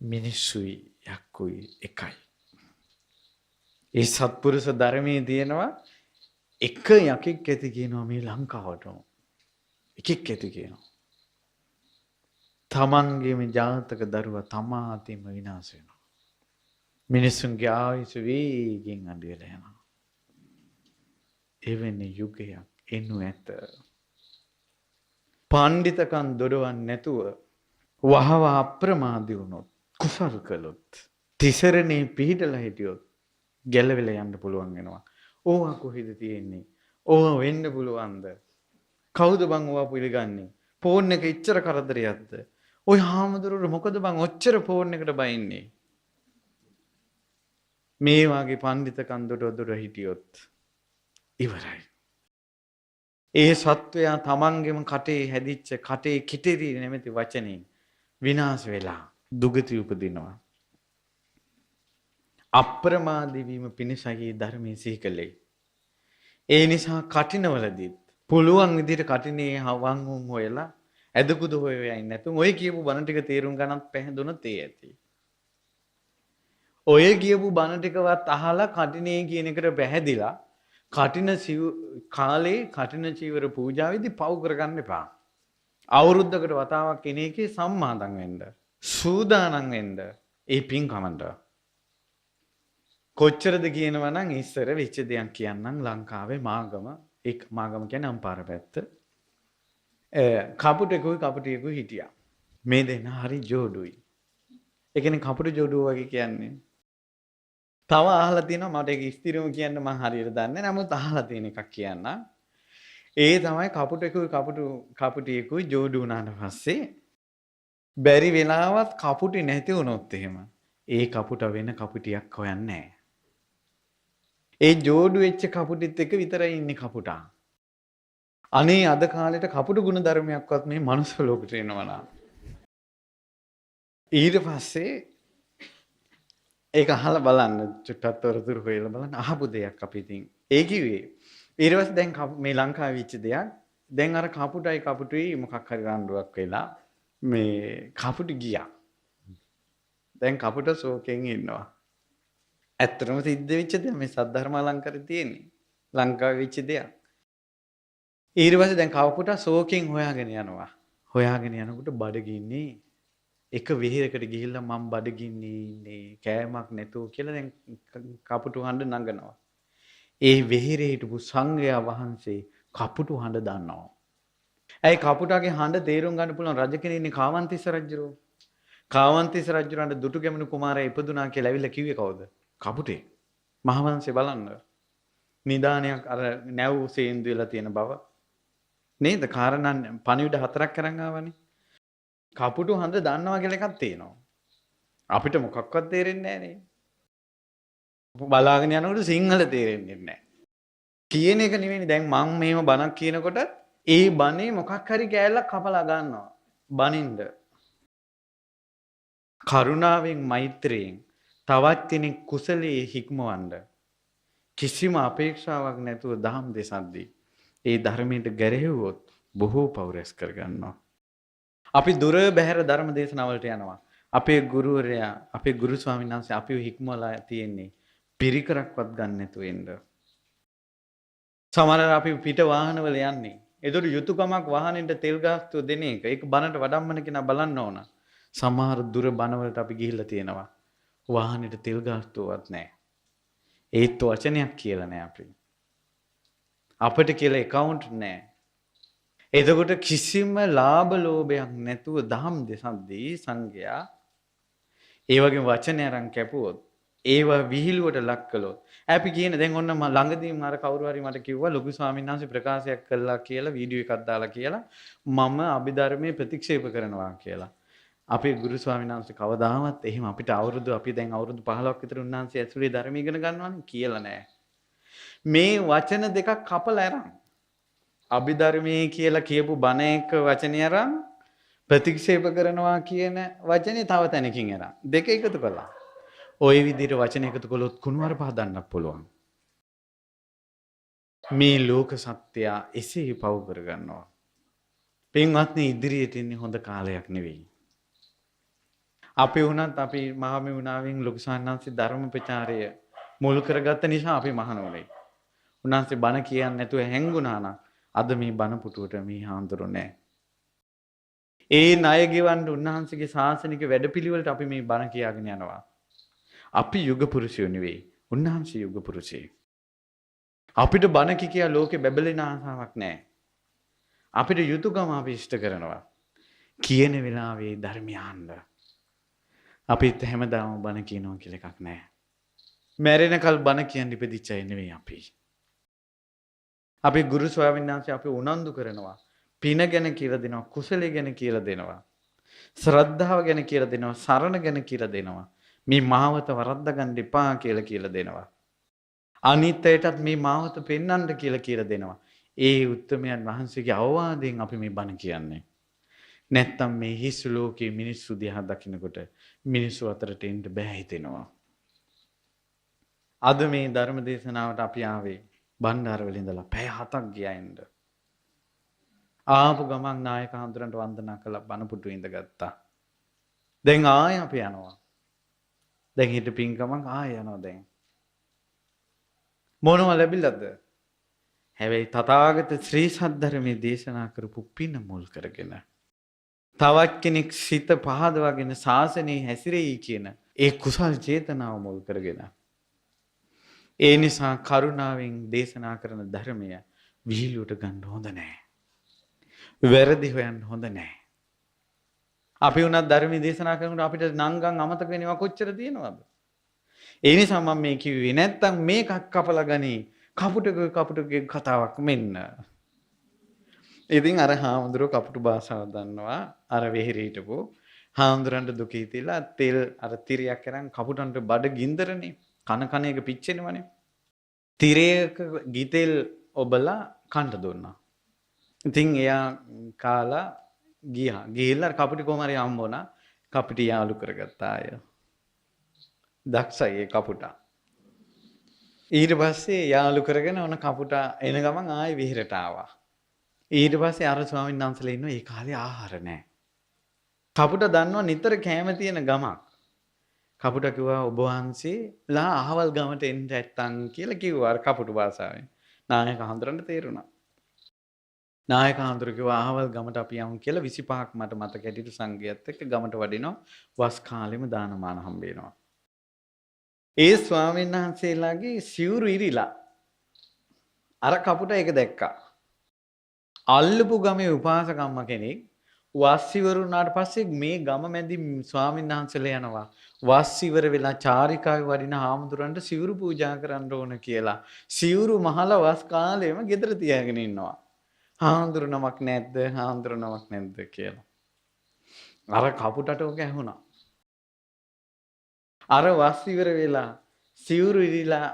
මිනිස්සුයි යක්කුයි එකයි. ඒ සත්පුරුෂ ධර්මයේ තියෙනවා එක යකෙක් ඇති කියනවා මේ ලංකාවටම. එකෙක් ඇති කියනවා. තමන්ගේම ජාතක දරුවා තමා අතින්ම විනාශ වෙනවා. මිනිසුන්ගේ ආයුෂ වේගෙන් අඩු වෙලා යනවා. එවැනි යුගයක් එනු ඇත. පඬිතකම් දොඩවන්නේ නැතුව වහව අප්‍රමාදී වුණොත් කුසල් කළොත් තිසරණේ පිහිටලා හිටියොත් ගැලවිලා යන්න පුළුවන් වෙනවා. ඕවා කොහෙද තියෙන්නේ? ඕවා වෙන්න පුළුවන්ද? කවුද බං ඕවා පිළිගන්නේ? ෆෝන් එක ඉච්චර කරදරයක්ද? ඔය හාමුදුරුවෝ මොකද බං ඔච්චර ෆෝන් එකට බයින්නේ? මේ වාගේ පඬිතකම් දොඩ හිටියොත් ඉවරයි. ඒ සත්වයා තමන්ගේම කටේ හැදිච්ච කටේ කිටිරි නැමැති වචනේ විනාශ වෙලා දුගති උපදිනවා. අප්‍රමාදී වීම පිණිසයි ධර්මයේ සිහි කළේ. ඒ නිසා කටිනවලදීත් පුළුවන් විදිහට කටිනේ හවන් වුන් හොයලා ඇදකුදු හොයවෙන්නේ නැතුව ඔය කියපු බණ ටික තේරුම් ගන්නත් පැහැදුනොත් ඒ ඇති. ඔය කියපු බණ ටිකවත් අහලා කටිනේ කියන එකට පැහැදිලා කටින කාලේ කටින චීවර පූජාවේදී පව් කරගන්න එපා. අවුරුද්දකට වතාවක් කෙනෙක්ගේ සම්මාදම් වෙන්න. සූදානම් වෙන්න. ඒ පින්කමන්ට. කොච්චරද කියනවා නම් ඉස්සර වෙච්ච දෙයක් කියන්නම් ලංකාවේ මාගම කියන්නේ අම්පාර පැත්ත. කපුටෙකුයි හිටියා. මේ දෙන්න හරි ජෝඩුයි. ඒ කියන්නේ කපුට ජෝඩුව වගේ කියන්නේ. තව අහලා තියෙනවා මට ඒක ස්ථිරව කියන්න මම හරියට දන්නේ නැහැ. නමුත් අහලා තියෙන එකක් කියන්න. ඒ තමයි කපුටියෙකුයි ජෝඩු වුණාට පස්සේ බැරි වෙලාවත් කපුටි නැති වුණොත් එහෙම ඒ කපුට වෙන කපුටියක් හොයන්නේ නැහැ. ඒ ජෝඩු වෙච්ච කපුටිත් එක්ක විතරයි ඉන්නේ කපුටා. අනේ අද කාලේට කපුටු ගුණ ධර්මයක්වත් මේ මනුස්ස ලෝකෙට එනවා. ඊට පස්සේ ඒක අහලා බලන්න චුට්ටක් තොරතුරු හොයලා බලන්න අහපු දෙයක් අපි ඉතින් ඒ කිව්වේ ඊට පස්සේ දැන් මේ ලංකාවේ වෙච්ච දෙයක් දැන් අර කපුටුයි මොකක් හරි රණ්ඩුවක් වෙලා මේ කපුටු ගියා දැන් කපුට ශෝකයෙන් ඉන්නවා ඇත්තටම සිද්ධ වෙච්ච දෙයක් මේ සද්ධර්ම අලංකාරය තියෙන්නේ ලංකාවේ වෙච්ච දෙයක් ඊට පස්සේ දැන් කපුට ශෝකයෙන් හොයාගෙන යනකොට බඩගින්නේ එක විහිරකට ගිහිල්ලා මම බඩගින්නේ ඉන්නේ කෑමක් නැතුව කියලා දැන් කපුටු හඬ නගනවා. ඒ විහිරේ හිටපු සංඝයා වහන්සේ කපුටු හඬ දන්නවා. ඇයි කපුටාගේ හඬ තේරුම් ගන්න පුළුවන් රජ කෙනෙක් ඉන්නේ කාවන්තිස්ස රජුරෝ. කාවන්තිස්ස රජුරන්ට දුටුගැමුණු කුමාරයා ඉපදුනා කියලා ඇවිල්ලා කිව්වේ කවුද? කපුටේ. මහවංශේ බලන්න. නිදානයක් අර නැව් සේන්දු වෙලා තියෙන බව. නේද? කාරණා පණිවිඩ 4ක් අරන් ආවනේ. කපුටු හඳ දන්නවා කියලා එකක් තියෙනවා. අපිට මොකක්වත් තේරෙන්නේ නැහැ නේ. බලාගෙන යනකොට සිංහල තේරෙන්නේ නැහැ. කියන එක නෙවෙයි දැන් මම මේව බණක් කියනකොට ඒ බණේ මොකක් හරි කෑල්ලක් කපලා ගන්නවා. බනින්ද. කරුණාවෙන් මෛත්‍රියෙන් තවත් කෙනෙක් කුසලයේ හික්මවන්න කිසිම අපේක්ෂාවක් නැතුව දහම් දෙසද්දී ඒ ධර්මයට ගැරෙහුවොත් බොහෝ පෞරස් කරගන්නවා. අපි දුර බැහැර ධර්ම දේශනාවලට යනවා. අපේ ගුරුවරයා, අපේ ගුරු ස්වාමීන් වහන්සේ අපිව හික්මවලා තියෙන්නේ පිරිකරක්වත් ගන්න නැතුව එන්න. සමහර අපි පිට වාහනවල යන්නේ. ඒතර යුතුයකමක් වාහනෙට තෙල් ගාස්තුව දෙන එක. ඒක බනට වඩම්මන කෙනා බලන්න ඕන. සමහර දුර බනවලට අපි ගිහිල්ලා තියෙනවා. වාහනෙට තෙල් ගාස්තුවවත් නැහැ. ඒත් වචනයක් කියලා නැහැ අපි. අපිට කියලා account නැහැ. එතකොට කිසිම ලාභ ලෝභයක් නැතුව දහම් දෙසද්දී සංඝයා ඒ වගේ වචන අරන් කැපුවොත් ඒව විහිළුවට ලක් කළොත් අපි කියන දැන් ඔන්න මම ළඟදීම අර කවුරු හරි මට කිව්වා ලොකු ස්වාමීන් වහන්සේ ප්‍රකාශයක් කළා කියලා වීඩියෝ එකක් දාලා කියලා මම අභිධර්මයේ ප්‍රතික්ෂේප කරනවා කියලා. අපේ ගුරු ස්වාමීන් වහන්සේ කවදාවත් එහෙම අපිට අපි දැන් අවුරුදු 15ක් විතර උන්වහන්සේ ඇසුරේ ධර්ම ඉගෙන ගන්නවානේ කියලා නෑ. මේ වචන දෙකක් කපලා අරන් අභිධර්මයේ කියලා කියපු බණ එක වචනේ අරන් ප්‍රතික්ෂේප කරනවා කියන වචනේ තව තැනකින් අරන් දෙක එකතු කළා. ওই විදිහට වචන එකතු කළොත් කුණුවර පහදන්නත් පුළුවන්. මේ ලෝක සත්‍යය එසේ පව කරගන්නවා. පින්වත්නි ඉදිරියට ඉන්නේ හොඳ කාලයක් නෙවෙයි. අපි වුණත් අපි මහමෙවුනාවෙන් ලොකු සාන්නාංශී ධර්ම ප්‍රචාරය මුල් කරගත්ත නිසා අපි මහණෝනේ. උන්වහන්සේ බණ කියන්නේ නැතුව හැංගුණා නම් අද මේ බණ පුටුවට මේ හාන්දරු නැහැ. ඒ ණය ගෙවන්න උන්වහන්සේගේ ශාසනික වැඩපිළිවෙලට අපි මේ බණ කියාගෙන යනවා. අපි යුග පුරුෂයෝ නෙවෙයි. උන්වහන්සේ යුග පුරුෂයෙක්. අපිට බණ කියා ලෝකේ බැබලෙන ආසාවක් නැහැ. අපිට යුතුයකම අපි ඉෂ්ට කරනවා. කියන වෙලාවේ ධර්මය අහන්න. අපිත් හැමදාම බණ කියනවා කියලා එකක් නැහැ. මැරෙනකල් බණ කියන්න ඉපදිච්ච අය නෙවෙයි අපි. අපි ගුරු ස්වාමීන් වහන්සේ අපි උනන්දු කරනවා. පින ගැන කියලා දෙනවා, කුසලයේ ගැන කියලා දෙනවා. ශ්‍රද්ධාව ගැන කියලා දෙනවා, සරණ ගැන කියලා දෙනවා. මේ මාවත වරද්ද ගන්න එපා කියලා දෙනවා. අනිත්‍යයටත් මේ මාවත පෙන්වන්න කියලා දෙනවා. ඒ උත්තමයන් වහන්සේගේ අවවාදයෙන් අපි මේ බණ කියන්නේ. නැත්තම් මේ හිස් ලෝකයේ මිනිස්සු දිහා දකින්නකොට මිනිස්සු අතරට එන්න බෑ හිතෙනවා. අද මේ ධර්ම දේශනාවට අපි ආවේ බණ්ඩාරවල ඉඳලා පැය 7ක් ගියා එන්න. ආපු ගමන් නායක හඳුරන්ට වන්දනා කළා බණ පුටු ඉඳගත්තා. දැන් ආයෙ අපි යනවා. දැන් හිට පින්කමක් ආයෙ යනවා දැන්. මොනව ලැබිලාද? හැබැයි තථාගත ශ්‍රී සද්ධර්මයේ දේශනා කරපු පින මුල් කරගෙන තවත් කෙනෙක් සිත පහදවාගෙන ශාසනයේ හැසිරෙයි කියන ඒ කුසල් චේතනාව මුල් කරගෙන ඒ නිසා කරුණාවෙන් දේශනා කරන ධර්මය විහිළුවට ගන්න හොඳ නැහැ. වැරදි හොයන්න හොඳ නැහැ. අපි උනත් ධර්ම දේශනා කරනකොට අපිට නංගන් අමතක වෙනවා කොච්චර තියෙනවද? ඒ නිසා මම මේ කිව්වේ නැත්තම් මේකක් කපලා ගනි කපුටගේ කතාවක් මෙන්න. ඉතින් අර හාමුදුරුව කපුටු භාෂාව දන්නවා. අර වෙහෙරි හිටපු හාමුදුරන්ට දුකී තියලා තෙල් අර තිරයක් කරන් කපුටන්ට බඩ ගින්දරනේ. කන එක පිච්චෙනවනේ. තිරයක ගිතෙල් ඔබලා කන්න දුන්නා. ඉතින් එයා කාලා ගියා. ගිහිල්ලා කපුටි කොහම හරි හම්බ වුණා. කපුටි යාළු කරගත්තා අය. දක්ෂයි ඒ කපුටා. ඊට පස්සේ යාළු කරගෙන ඔන්න කපුටා එන ගමන් ආයෙ විහෙරට ආවා. ඊට පස්සේ අර ස්වාමීන් වහන්සේලා ඉන්නවා ඒ කාලේ ආහාර නැහැ. කපුටා දන්නවා නිතර කැම තියෙන ගමක්. කපුටා කිව්වා ඔබ වහන්සේලා අහවල් ගමට එන්න නැත්තම් කියලා කිව්වා අර කපුටු භාෂාවෙන්. නායක හඳුරන්න තේරුණා. නායක හඳුර කිව්වා අහවල් ගමට අපි යමු කියලා 25ක් මට මතක හැටියට සංඝයාත් එක්ක ගමට වඩිනවා. වස් කාලෙම දානමාන හම්බ වෙනවා. ඒ ස්වාමීන් වහන්සේලාගේ සිවුරු ඉරිලා අර කපුටා ඒක දැක්කා. අල්ලපු ගමේ උපාසකම්ම කෙනෙක් වස් ඉවර වුණාට පස්සේ මේ ගම මැදි ස්වාමීන් වහන්සේලා යනවා. වස් ඉවර වෙලා චාරිකාවේ වඩින හාමුදුරන්ට සිවුරු පූජා කරන්න ඕන කියලා. සිවුරු මහලා වස් කාලෙම ගෙදර තියාගෙන ඉන්නවා. හාමුදුරු නමක් නැද්ද? හාමුදුරු නමක් නැද්ද කියලා. අර කපුටට ඔක ඇහුණා. අර වස් ඉවර වෙලා සිවුරු ඉරිලා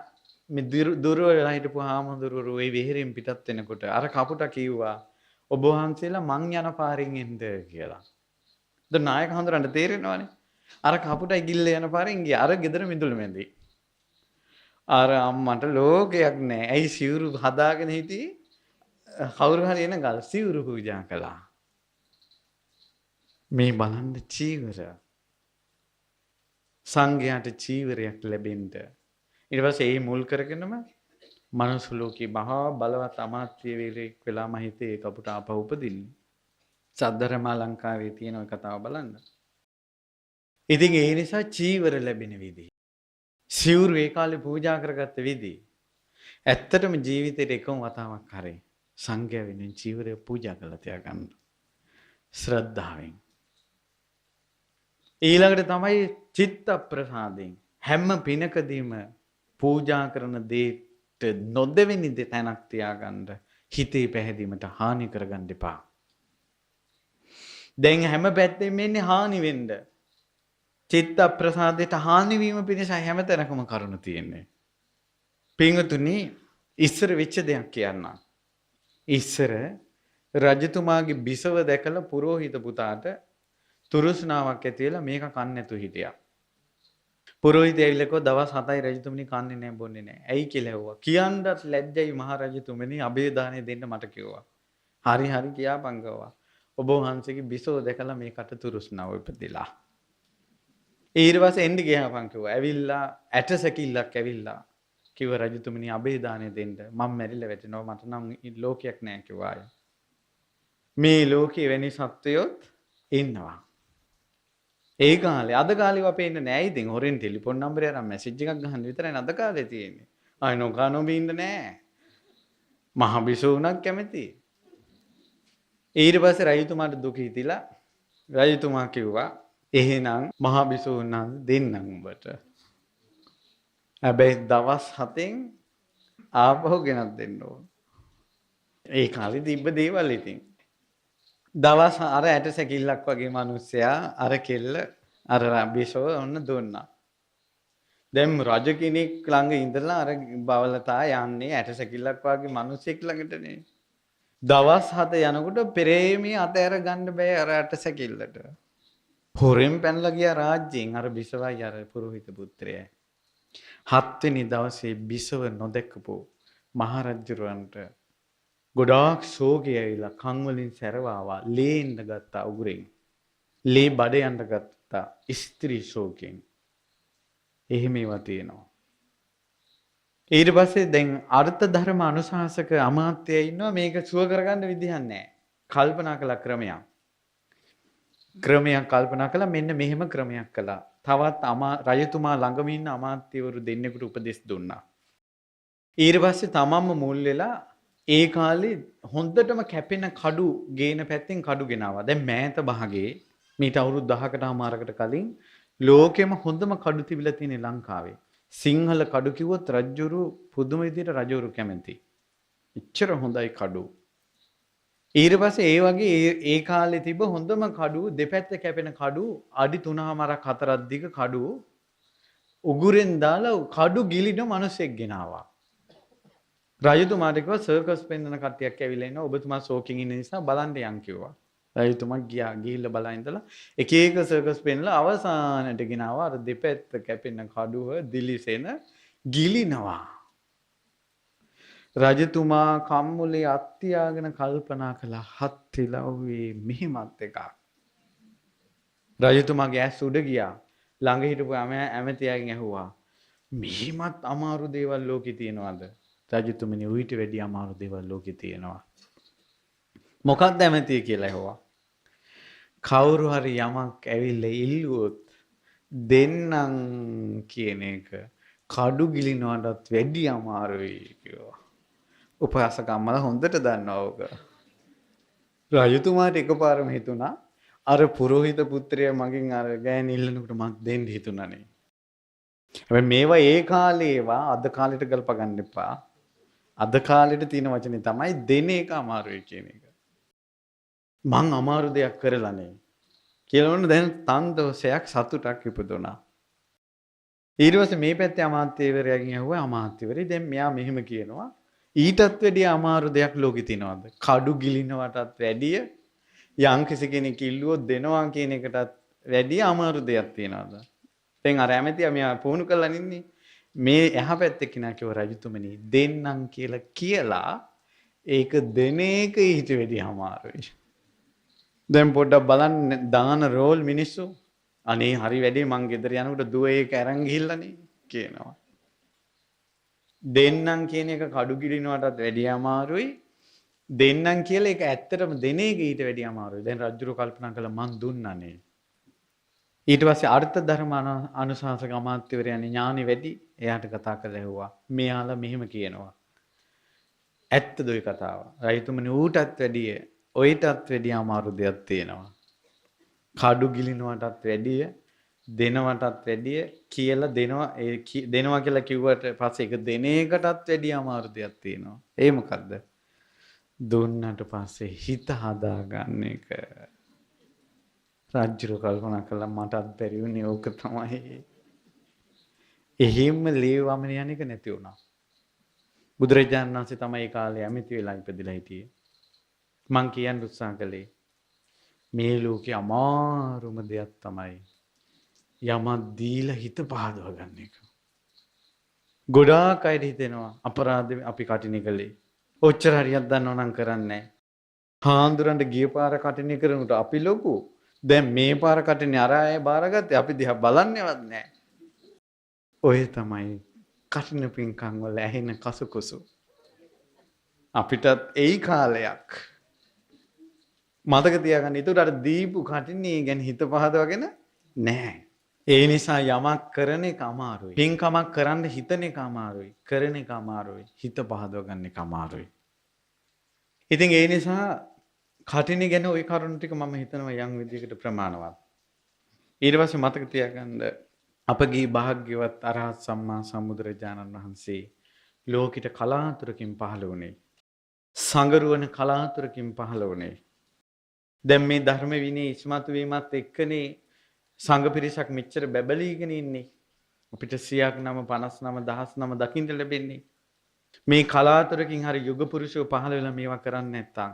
මේ දුර වෙලා හිටපු හාමුදුරුවෝ ඒ වෙහෙරෙන් පිටත් වෙනකොට අර කපුටා කිව්වා ඔබ වහන්සේලා මං යන පාරෙන් එන්න කියලා. දැන් නායක හඳුරන්න තේරෙනවනේ. අර කපුටා ගිල්ල යන පාරෙන් ගියා. අර ගෙදර මිදුළු මැදි. අර අම්මට ලෝකයක් නැහැ. ඇයි සිවුරු හදාගෙන හිටියේ? කවුරු හරි එන ගල් සිවුරු පූජා කළා. මේ බලන්න චීවර. සංඝයාට චීවරයක් ලැබෙන්න. ඊට පස්සේ ඒ මුල් කරගෙනම මනුස්ස ලෝකේ මහා බලවත් අමාත්‍ය වේලෙක් වෙලා මහිතේ කපුට ආපහු උපදින්නේ. සද්ධර්ම ලංකාවේ තියෙන ඔය කතාව බලන්න. ඉතින් ඒ නිසා චීවර ලැබෙන විදිහ. සිවුරු ඒ කාලේ පූජා කරගත්ත විදිහ. ඇත්තටම ජීවිතේට එකම වතාවක් හරි සංඝයා වෙනුවෙන් චීවරය පූජා කරලා තියාගන්න. ශ්‍රද්ධාවෙන්. ඊළඟට තමයි චිත්ත ප්‍රසාදයෙන් හැම පිනකදීම පූජා කරන දේට නොදෙවෙනි තැනක් තියාගන්න හිතේ පැහැදීමට හානි කරගන්න එපා. දැන් හැම පැත්තෙම එන්නේ හානි වෙන්න. චිත්ත ප්‍රසාදයට හානි වීම පිණිස හැම තැනකම කරුණ තියෙන්නේ. පින්වතුනි ඉස්සර වෙච්ච දෙයක් කියන්න. ඉස්සර රජතුමාගේ බිසව දැකලා පුරෝහිත පුතාට තුරුස්නාවක් ඇති වෙලා මේක කන්නේ නැතුව හිටියා. පුරෝහිතය ඇවිල්ලා කිව්වා දවස් 7යි රජතුමනි කන්නේ නැහැ බොන්නේ නැහැ. ඇයි කියලා ඇහුවා. කියන්නත් ලැජ්ජයි මහ රජතුමනි අබේ දාණය දෙන්න මට කිව්වා. හරි හරි කියාපන් ගවා. ඔබ වහන්සේගේ බිසව දැකලා මේකට තුරුස්නාව ඉපදිලා. ඊට පස්සේ එන්න ගියාපන් කිව්වා. ඇවිල්ලා ඇටසැකිල්ලක් ඇවිල්ලා කිව්ව රජතුමනි අබේ දාණය දෙන්න. මම මැරිලා වැටෙනවා මට නම් ලෝකයක් නැහැ කිව්වා. මේ ලෝකේ වෙනි සත්වයොත් ඉන්නවා. ඒ කාලේ අද කාලේ අපේ ඉන්න නෑ. ඉතින් හොරෙන් ටෙලිෆෝන් නම්බරය අරන් මැසේජ් එකක් ගහන්න විතරයි අද කාලේ තියෙන්නේ. ආයි නොකනොම ඉන්න නෑ. මහ බිසෝණක් කැමති. ඊට පස්සේ රජතුමාට දුක හිතිලා රජතුමා කිව්වා එහෙනම් මහ බිසෝණන් දෙන්නම් උඹට. හැබැයි දවස් 7න් ආපහු ගෙනත් දෙන්න ඕන. ඒ කාලේ තිබ්බ දේවල් ඉතින්. දවස් අර ඇට සැකිල්ලක් වගේ මිනිස්සයා අර කෙල්ල අර බිසව ඔන්න දුන්නා. දැන් රජ කෙනෙක් ළඟ ඉඳලා අර බවලතා යන්නේ ඇට සැකිල්ලක් වගේ මිනිස්සෙක් ළඟටනේ. දවස් 7 යනකොට පෙරේමී අතෑර ගන්න බෑ අර ඇට සැකිල්ලට. හොරෙන් පැනලා ගියා රාජ්‍යයෙන් අර බිසවයි අර පුරোহিত පුත්‍රයයි. 7 වෙනි දවසේ බිසව නොදැකපු මහරජුරවන්ට ගොඩාක් ශෝකය ඇවිල්ලා කන් වලින් සැරවාවා ලේ එන්න ගත්තා උගුරෙන්. ලේ බඩ යන්න ගත්තා ස්ත්‍රී ශෝකයෙන්. එහෙම ඒවා තියෙනවා. ඊට පස්සේ දැන් අර්ථ ධර්ම අනුශාසක අමාත්‍යය ඉන්නවා මේක සුව කරගන්න විදිහක් නැහැ. කල්පනා කළ ක්‍රමයක් කල්පනා කළා මෙන්න මෙහෙම ක්‍රමයක් කළා. තවත් රජතුමා ළඟම ඉන්න අමාත්‍යවරු දෙන්නෙකුට උපදෙස් දුන්නා. ඊට පස්සේ තමන්ම මුල් වෙලා ඒ කාලේ හොඳටම කැපෙන කඩු ගේන පැත්තෙන් කඩු ගෙනාවා. දැන් මෑත භාගයේ මීට අවුරුදු 10කට අමාරකට කලින් ලෝකෙම හොඳම කඩු තිබිලා තියෙන ලංකාවේ. සිංහල කඩු කිව්වොත් රජුරු පුදුම විදියට රජවරු කැමති. එච්චර හොඳයි කඩු. ඊට පස්සේ ඒ වගේ ඒ කාලේ තිබ්බ හොඳම කඩු දෙපැත්ත කැපෙන කඩු අඩි 3මාරක් 4ක් දිග කඩු උගුරෙන් දාලා කඩු ගිලින මිනිසෙක් ගෙනාවා. රජතුමාට කිව්වා සර්කස් පෙන්වන කට්ටියක් ඇවිල්ලා ඉන්නවා ඔබතුමා ෂෝකින් ඉන්න නිසා බලන්න යන් කිව්වා. රජතුමා ගියා ගිහිල්ලා බලන් ඉඳලා එක එක සර්කස් පෙන්වලා අවසානට ගෙනාවා අර දෙපැත්ත කැපෙන කඩුව දිලිසෙන ගිලිනවා. රජතුමා කම්මුලේ අත්තියාගෙන කල්පනා කළා හත්තිලව්වේ මෙහෙමත් එකක්. රජතුමාගේ ඇස් උඩ ගියා. ළඟ හිටපු ඇමතියාගෙන් ඇහුවා මෙහෙමත් අමාරු දේවල් ලෝකේ තියෙනවද? රජතුමනි ඌට වැඩි අමාරු දේවල් ලෝකේ තියෙනවා. මොකක්ද ඇමතිය කියලා ඇහුවා. කවුරු හරි යමක් ඇවිල්ලා ඉල්ලුවොත් දෙන්නම් කියන එක කඩු ගිලිනවටත් වැඩි අමාරුයි කිව්වා. උපහාසකම්මලා හොඳට දන්නවා ඕක. රජතුමාට එකපාරම හිතුණා අර පුරোহিত පුත්‍රයා මගෙන් අර ගෑණි ඉල්ලනකොට මං දෙන්න හිතුණානේ. හැබැයි මේවා ඒ කාලේ ඒවා අද කාලෙට ගල්ප ගන්න එපා. අද කාලෙට තියෙන වචනේ තමයි දෙන එක අමාරුයි කියන එක. මං අමාරු දෙයක් කරලා නේ. කියලා වුණ දැන් තන්දෝෂයක් සතුටක් ඉපදුණා. ඊට පස්සේ මේ පැත්තේ අමාත්‍යවරයාගෙන් ඇහුවා අමාත්‍යවරේ දැන් මෙයා මෙහෙම කියනවා ඊටත් වැඩිය අමාරු දෙයක් ලෝකේ තියෙනවද? කඩු ගිලිනවටත් වැඩිය යම් කිසි කෙනෙක් ඉල්ලුවොත් දෙනවා කියන එකටත් වැඩිය අමාරු දෙයක් තියෙනවද? දැන් අර ඇමතියා මෙයා පුහුණු කරලා ඉන්නේ. මේ එහා පැත්තේ කෙනා කිව්ව රජතුමනි දෙන්නම් කියලා ඒක දෙන එක ඊට වැඩිය අමාරුයි. දැන් පොඩ්ඩක් බලන්න දාන රෝල් මිනිස්සු අනේ හරි වැඩේ මං ගෙදර යනකොට දුව ඒක අරන් ගිහිල්ලානේ කියනවා. දෙන්නම් කියන එක කඩු ගිලිනවටත් වැඩිය අමාරුයි. දෙන්නම් කියලා ඒක ඇත්තටම දෙන එක ඊට වැඩිය අමාරුයි. දැන් රජුරු කල්පනා කළා මං දුන්නානේ. ඊට පස්සේ අර්ථ ධර්ම අනුශාසක අමාත්‍යවරයානේ ඥානෙ වැඩි. එයාට කතා කරලා ඇහුවා. මෙයාලා මෙහෙම කියනවා. ඇත්තද ওই කතාව? රජතුමනි ඌටත් වැඩිය ඔයිටත් වැඩිය අමාරු දෙයක් තියෙනවා. කඩු ගිලිනවටත් වැඩිය දෙනවටත් වැඩිය කියලා දෙනවා කියලා කිව්වට පස්සේ ඒක දෙන එකටත් වැඩිය අමාරු දෙයක් තියෙනවා. ඒ මොකද්ද? දුන්නට පස්සේ හිත හදාගන්න එක. රාජ්‍යර කල්පනා කළා මටත් බැරි වුණේ ඕක තමයි. එහෙම ලේවමන යන එක නැති වුණා. බුදුරජාණන් වහන්සේ තමයි ඒ කාලේ ඇමති වෙලා ඉපදිලා හිටියේ. මං කියන්න උත්සාහ කළේ මේ ලෝකේ අමාරුම දෙයක් තමයි යමක් දීලා හිත පහදව ගන්න එක. ගොඩාක් අය හිතෙනවා අපරාධ අපි කටිනේ කළේ. ඔච්චර හරියක් දන්නව නම් කරන්නේ නැහැ. හාඳුරන්ට ගිය පාර කටිනේ කරනකොට අපි ලොකු. දැන් මේ පාර කටිනේ අර අය බාරගත්තේ අපි දිහා බලන්නේවත් නැහැ. ඔය තමයි කටින පින්කම් වල ඇහෙන කසුකුසු. අපිටත් ඒ කාලයක් මතක තියාගන්න. ඒකට අර දීපු කටිනේ ගැන හිත පහදවගෙන නැහැ. ඒ නිසා යමක් කරන එක අමාරුයි. පින්කමක් කරන්න හිතන එක අමාරුයි. කරන එක අමාරුයි. හිත පහදව ගන්න එක අමාරුයි. ඉතින් ඒ නිසා කටිනේ ගැන ওই කරුණු ටික මම හිතනවා යම් විදිහකට ප්‍රමාණවත්. ඊට පස්සේ මතක තියාගන්න අපගේ භාග්‍යවත් අරහත් සම්මා සම්බුදුරජාණන් වහන්සේ ලෝකිත කලාතුරකින් පහළ වුණේ. සංගරුවන කලාතුරකින් පහළ වුණේ. දැන් මේ ධර්ම විනය ඉස්මතු වීමත් එක්කනේ සංඝ පිරිසක් මෙච්චර බැබලීගෙන ඉන්නේ. අපිට 100ක් නම 59 දහස් නම දකින්න ලැබෙන්නේ. මේ කලාතුරකින් හරි යුග පුරුෂයෝ පහළ වෙලා මේවා කරන්නේ නැත්තම්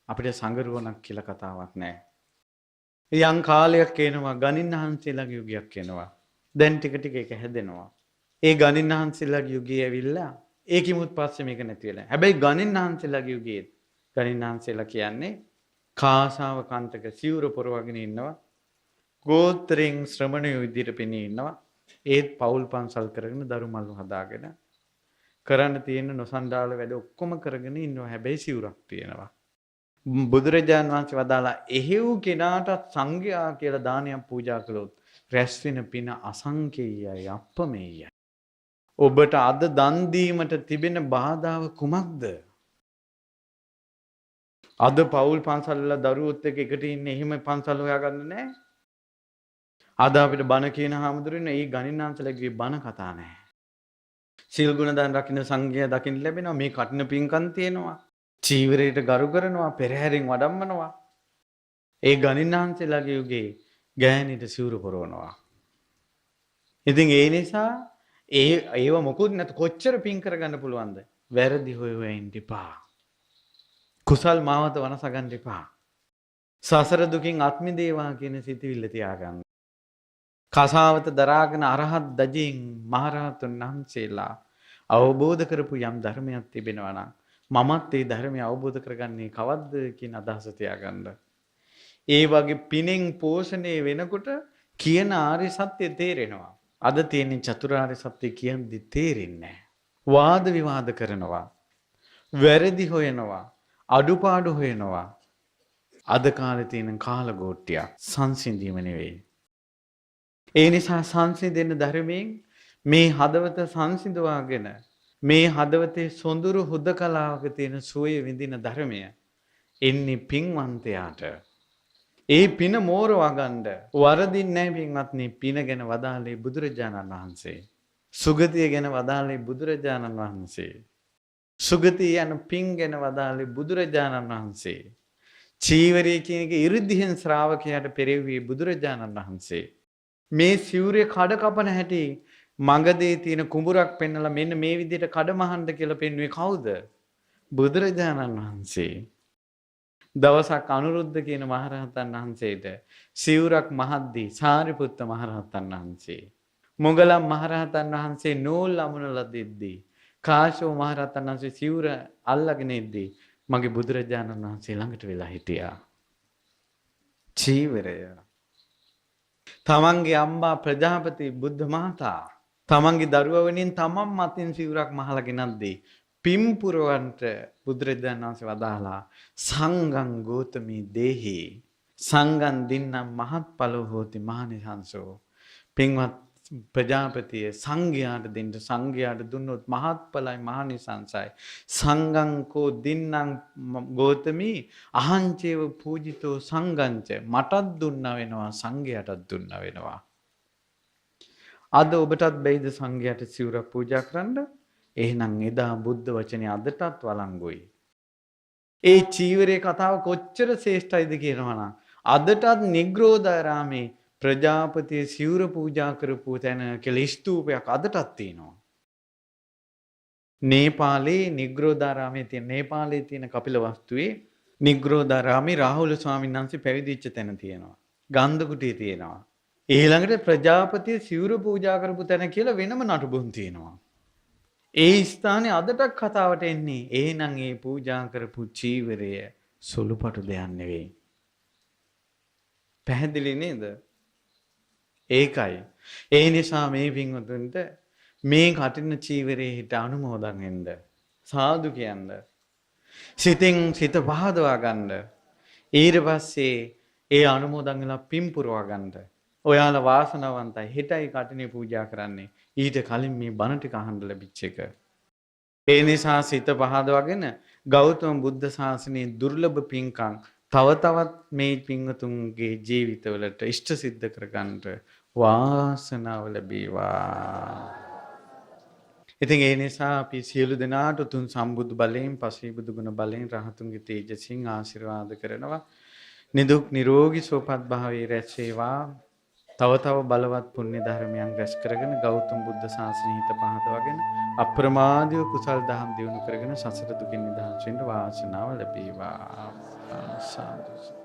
අපිට සංගරුවනක් කියලා කතාවක් නැහැ. යම් කාලයක් එනවා ගණින්හන්සේලාගේ යුගයක් එනවා. දැන් ටික ටික ඒක හැදෙනවා. ඒ ගණින්හන්සේලාගේ යුගය ඇවිල්ලා ඒකිමුත් පස්සේ මේක නැති වෙලා. හැබැයි ගණින්හන්සේලාගේ යුගයේ ගණින්හන්සේලා කියන්නේ කාසාව කන්ටක සිවුර පොරවගෙන ඉන්නවා. ගෝත්‍රයෙන් ශ්‍රමණයෝ විදිහට පෙනී ඉන්නවා. ඒත් පෞල් පන්සල් කරගෙන දරු මල්ලු හදාගෙන කරන්න තියෙන නොසන්ඩාල වැඩ ඔක්කොම කරගෙන ඉන්නවා. හැබැයි සිවුරක් තියෙනවා. බුදුරජාන් වහන්සේ වදාලා එහෙව් කෙනාට සංඝයා කියලා දානයක් පූජා කළොත් රැස් වෙන පින අසංකේයයි අප්‍රමේයයි. ඔබට අද දන් දීමට තිබෙන බාධාව කුමක්ද? අද පවුල් පන්සල් වල දරුවොත් එක්ක එකට ඉන්නේ එහෙම පන්සල් හොයාගන්න නැහැ. අද අපිට බණ කියන හාමුදුරනේ මේ ගණින්නාන්සලගේ බණ කතා නැහැ. සීල් ගුණ දන් රකින්න සංඝයා දකින්න ලැබෙනවා. මේ කටින පින්කම් තියෙනවා. චීවරයට ගරු කරනවා, පෙරහැරින් වඩම්මනවා. ඒ ගණින්නාන්සලගේ යුගේ ගෑණිට සිවුරු පොරවනවා. ඉතින් ඒ නිසා ඒව මොකුත් නැත කොච්චර පින් කරගන්න පුළුවන්ද? වැරදි හොය හොය ඉන්න එපා. කුසල් මාවත වනස ගන්න එපා. සසර දුකින් අත්මිදේවා කියන සිතවිල්ල තියාගන්න. කසාවත දරාගෙන අරහත් දජින් මහරහතුන් වහන්සේලා අවබෝධ කරපු යම් ධර්මයක් තිබෙනවා නම් මමත් ඒ ධර්මය අවබෝධ කරගන්නේ කවද්ද කියන අදහස තියාගන්න. ඒ වගේ පිනෙන් පෝෂණය වෙනකොට කියන ආර්ය සත්‍ය තේරෙනවා. අද තියෙන චතුරාර්ය සත්‍ය කියන්නේ තේරෙන්නේ නැහැ. වාද විවාද කරනවා. වැරදි හොයනවා. අඩුපාඩු හොයනවා. අද කාලේ තියෙන කාලගෝට්ටිය සංසිඳීම නෙවෙයි. ඒ නිසා සංසිඳෙන ධර්මයෙන් මේ හදවත සංසිඳවාගෙන මේ හදවතේ සොඳුරු හුදකලාවක තියෙන සුවය විඳින ධර්මය එන්නේ පින්වන්තයාට. ඒ පින මෝරවා ගන්න වරදින්නේ නැහැ පින්වත්නි. පින ගැන වදාළේ බුදුරජාණන් වහන්සේ. සුගතිය ගැන වදාළේ බුදුරජාණන් වහන්සේ. සුගතිය යන පින් ගැන වදාළේ බුදුරජාණන් වහන්සේ. චීවරය කියන එක 이르දිහෙන් ශ්‍රාවකයාට පෙරෙව්වේ බුදුරජාණන් වහන්සේ. මේ සිවුරේ කඩ කපන හැටි මඟදී තියෙන කුඹුරක් පෙන්නලා මෙන්න මේ විදිහට කඩ මහන්න කියලා පෙන්වුවේ කවුද? බුදුරජාණන් වහන්සේ. දවසක් අනුරුද්ධ කියන මහරහතන් වහන්සේට සිවුරක් මහද්දී සාරිපුත්ත මහරහතන් වහන්සේ මොගලම් මහරහතන් වහන්සේ නූල් අමුණලා දෙද්දී කාශ්‍යප මහරහතන් වහන්සේ සිවුර අල්ලගෙන ඉද්දී මගේ බුදුරජාණන් වහන්සේ ළඟට වෙලා හිටියා. චීවරය තමන්ගේ අම්මා ප්‍රජාපති බුද්ධ මාතා තමන්ගේ දරුවා වෙනින් තමන් මතින් සිවුරක් මහලා ගෙනද්දී පිම්පුරවන්ට බුදුරජාණන් වහන්සේ වදාලා සංඝං ගෝතමී දේහි සංඝං දින්නම් මහත්ඵලෝ හෝති මහනිසංසෝ. පින්වත් ප්‍රජාපතිය සංඝයාට දෙන්න සංඝයාට දුන්නොත් මහත්ඵලයි මහනිසංසයි. සංඝං කෝ දින්නම් ගෝතමී අහංචේව පූජිතෝ සංඝංච. මටත් දුන්නා වෙනවා සංඝයාටත් දුන්නා වෙනවා. අද ඔබටත් බැයිද සංඝයාට සිවුරක් පූජා කරන්න? එහෙනම් එදා බුද්ධ වචනේ අදටත් වළංගුයි. ඒ චීවරයේ කතාව කොච්චර ශ්‍රේෂ්ඨයිද කියනවනම් අදටත් නිග්‍රෝධාරාමේ ප්‍රජාපතිය සිවුර පූජා කරපු තැන කියලා ස්තූපයක් අදටත් තියෙනවා. නේපාලේ නිග්‍රෝධාරාමේ තියෙන නේපාලේ තියෙන කපිලවස්තුවේ නිග්‍රෝධාරාමේ රාහුල ස්වාමීන් වහන්සේ පැවිදිච්ච තැන තියෙනවා. ගන්ධ කුටිය තියෙනවා. ඊළඟට ප්‍රජාපතිය සිවුර පූජා කරපු තැන කියලා වෙනම නටුබුන් තියෙනවා. ඒ ස්ථානේ අදටත් කතාවට එන්නේ. එහෙනම් ඒ පූජා කරපු චීවරය සුළුපටු දෙයක් නෙවෙයි. පැහැදිලි නේද? ඒකයි. ඒ නිසා මේ පින්වතුන්ට මේ කටින චීවරයේ හිට අනුමෝදන් වෙන්න. සාදු කියන්න. සිතෙන් සිත පහදවා ගන්න. ඊට පස්සේ ඒ අනුමෝදන් වෙලා පින් පුරවා ගන්න. ඔයාලා වාසනාවන්තයි. හෙටයි කටිනේ පූජා කරන්නේ. ඊට කලින් මේ බණ ටික අහන්න ලැබිච්ච එක. ඒ නිසා සිත පහදවගෙන ගෞතම බුද්ධ ශාසනයේ දුර්ලභ පින්කම් තව තවත් මේ පින්වතුන්ගේ ජීවිතවලට ඉෂ්ට සිද්ධ කරගන්නට වාසනාව ලැබේවා. ඉතින් ඒ නිසා අපි සියලු දෙනාට උතුම් සම්බුදු බලයෙන්, පසේ බුදු ගුණ බලයෙන්, රහතුන්ගේ තේජසින් ආශිර්වාද කරනවා. නිදුක් නිරෝගී සුවපත් භාවයේ රැස් වේවා. තව තව බලවත් පුණ්‍ය ධර්මයන් රැස් කරගෙන ගෞතම බුද්ධ ශාසනය හිත පහදවගෙන අප්‍රමාදීව කුසල් දහම් දියුණු කරගෙන සසර දුකින් නිදහස් වෙන්න වාසනාව ලැබේවා. සාදු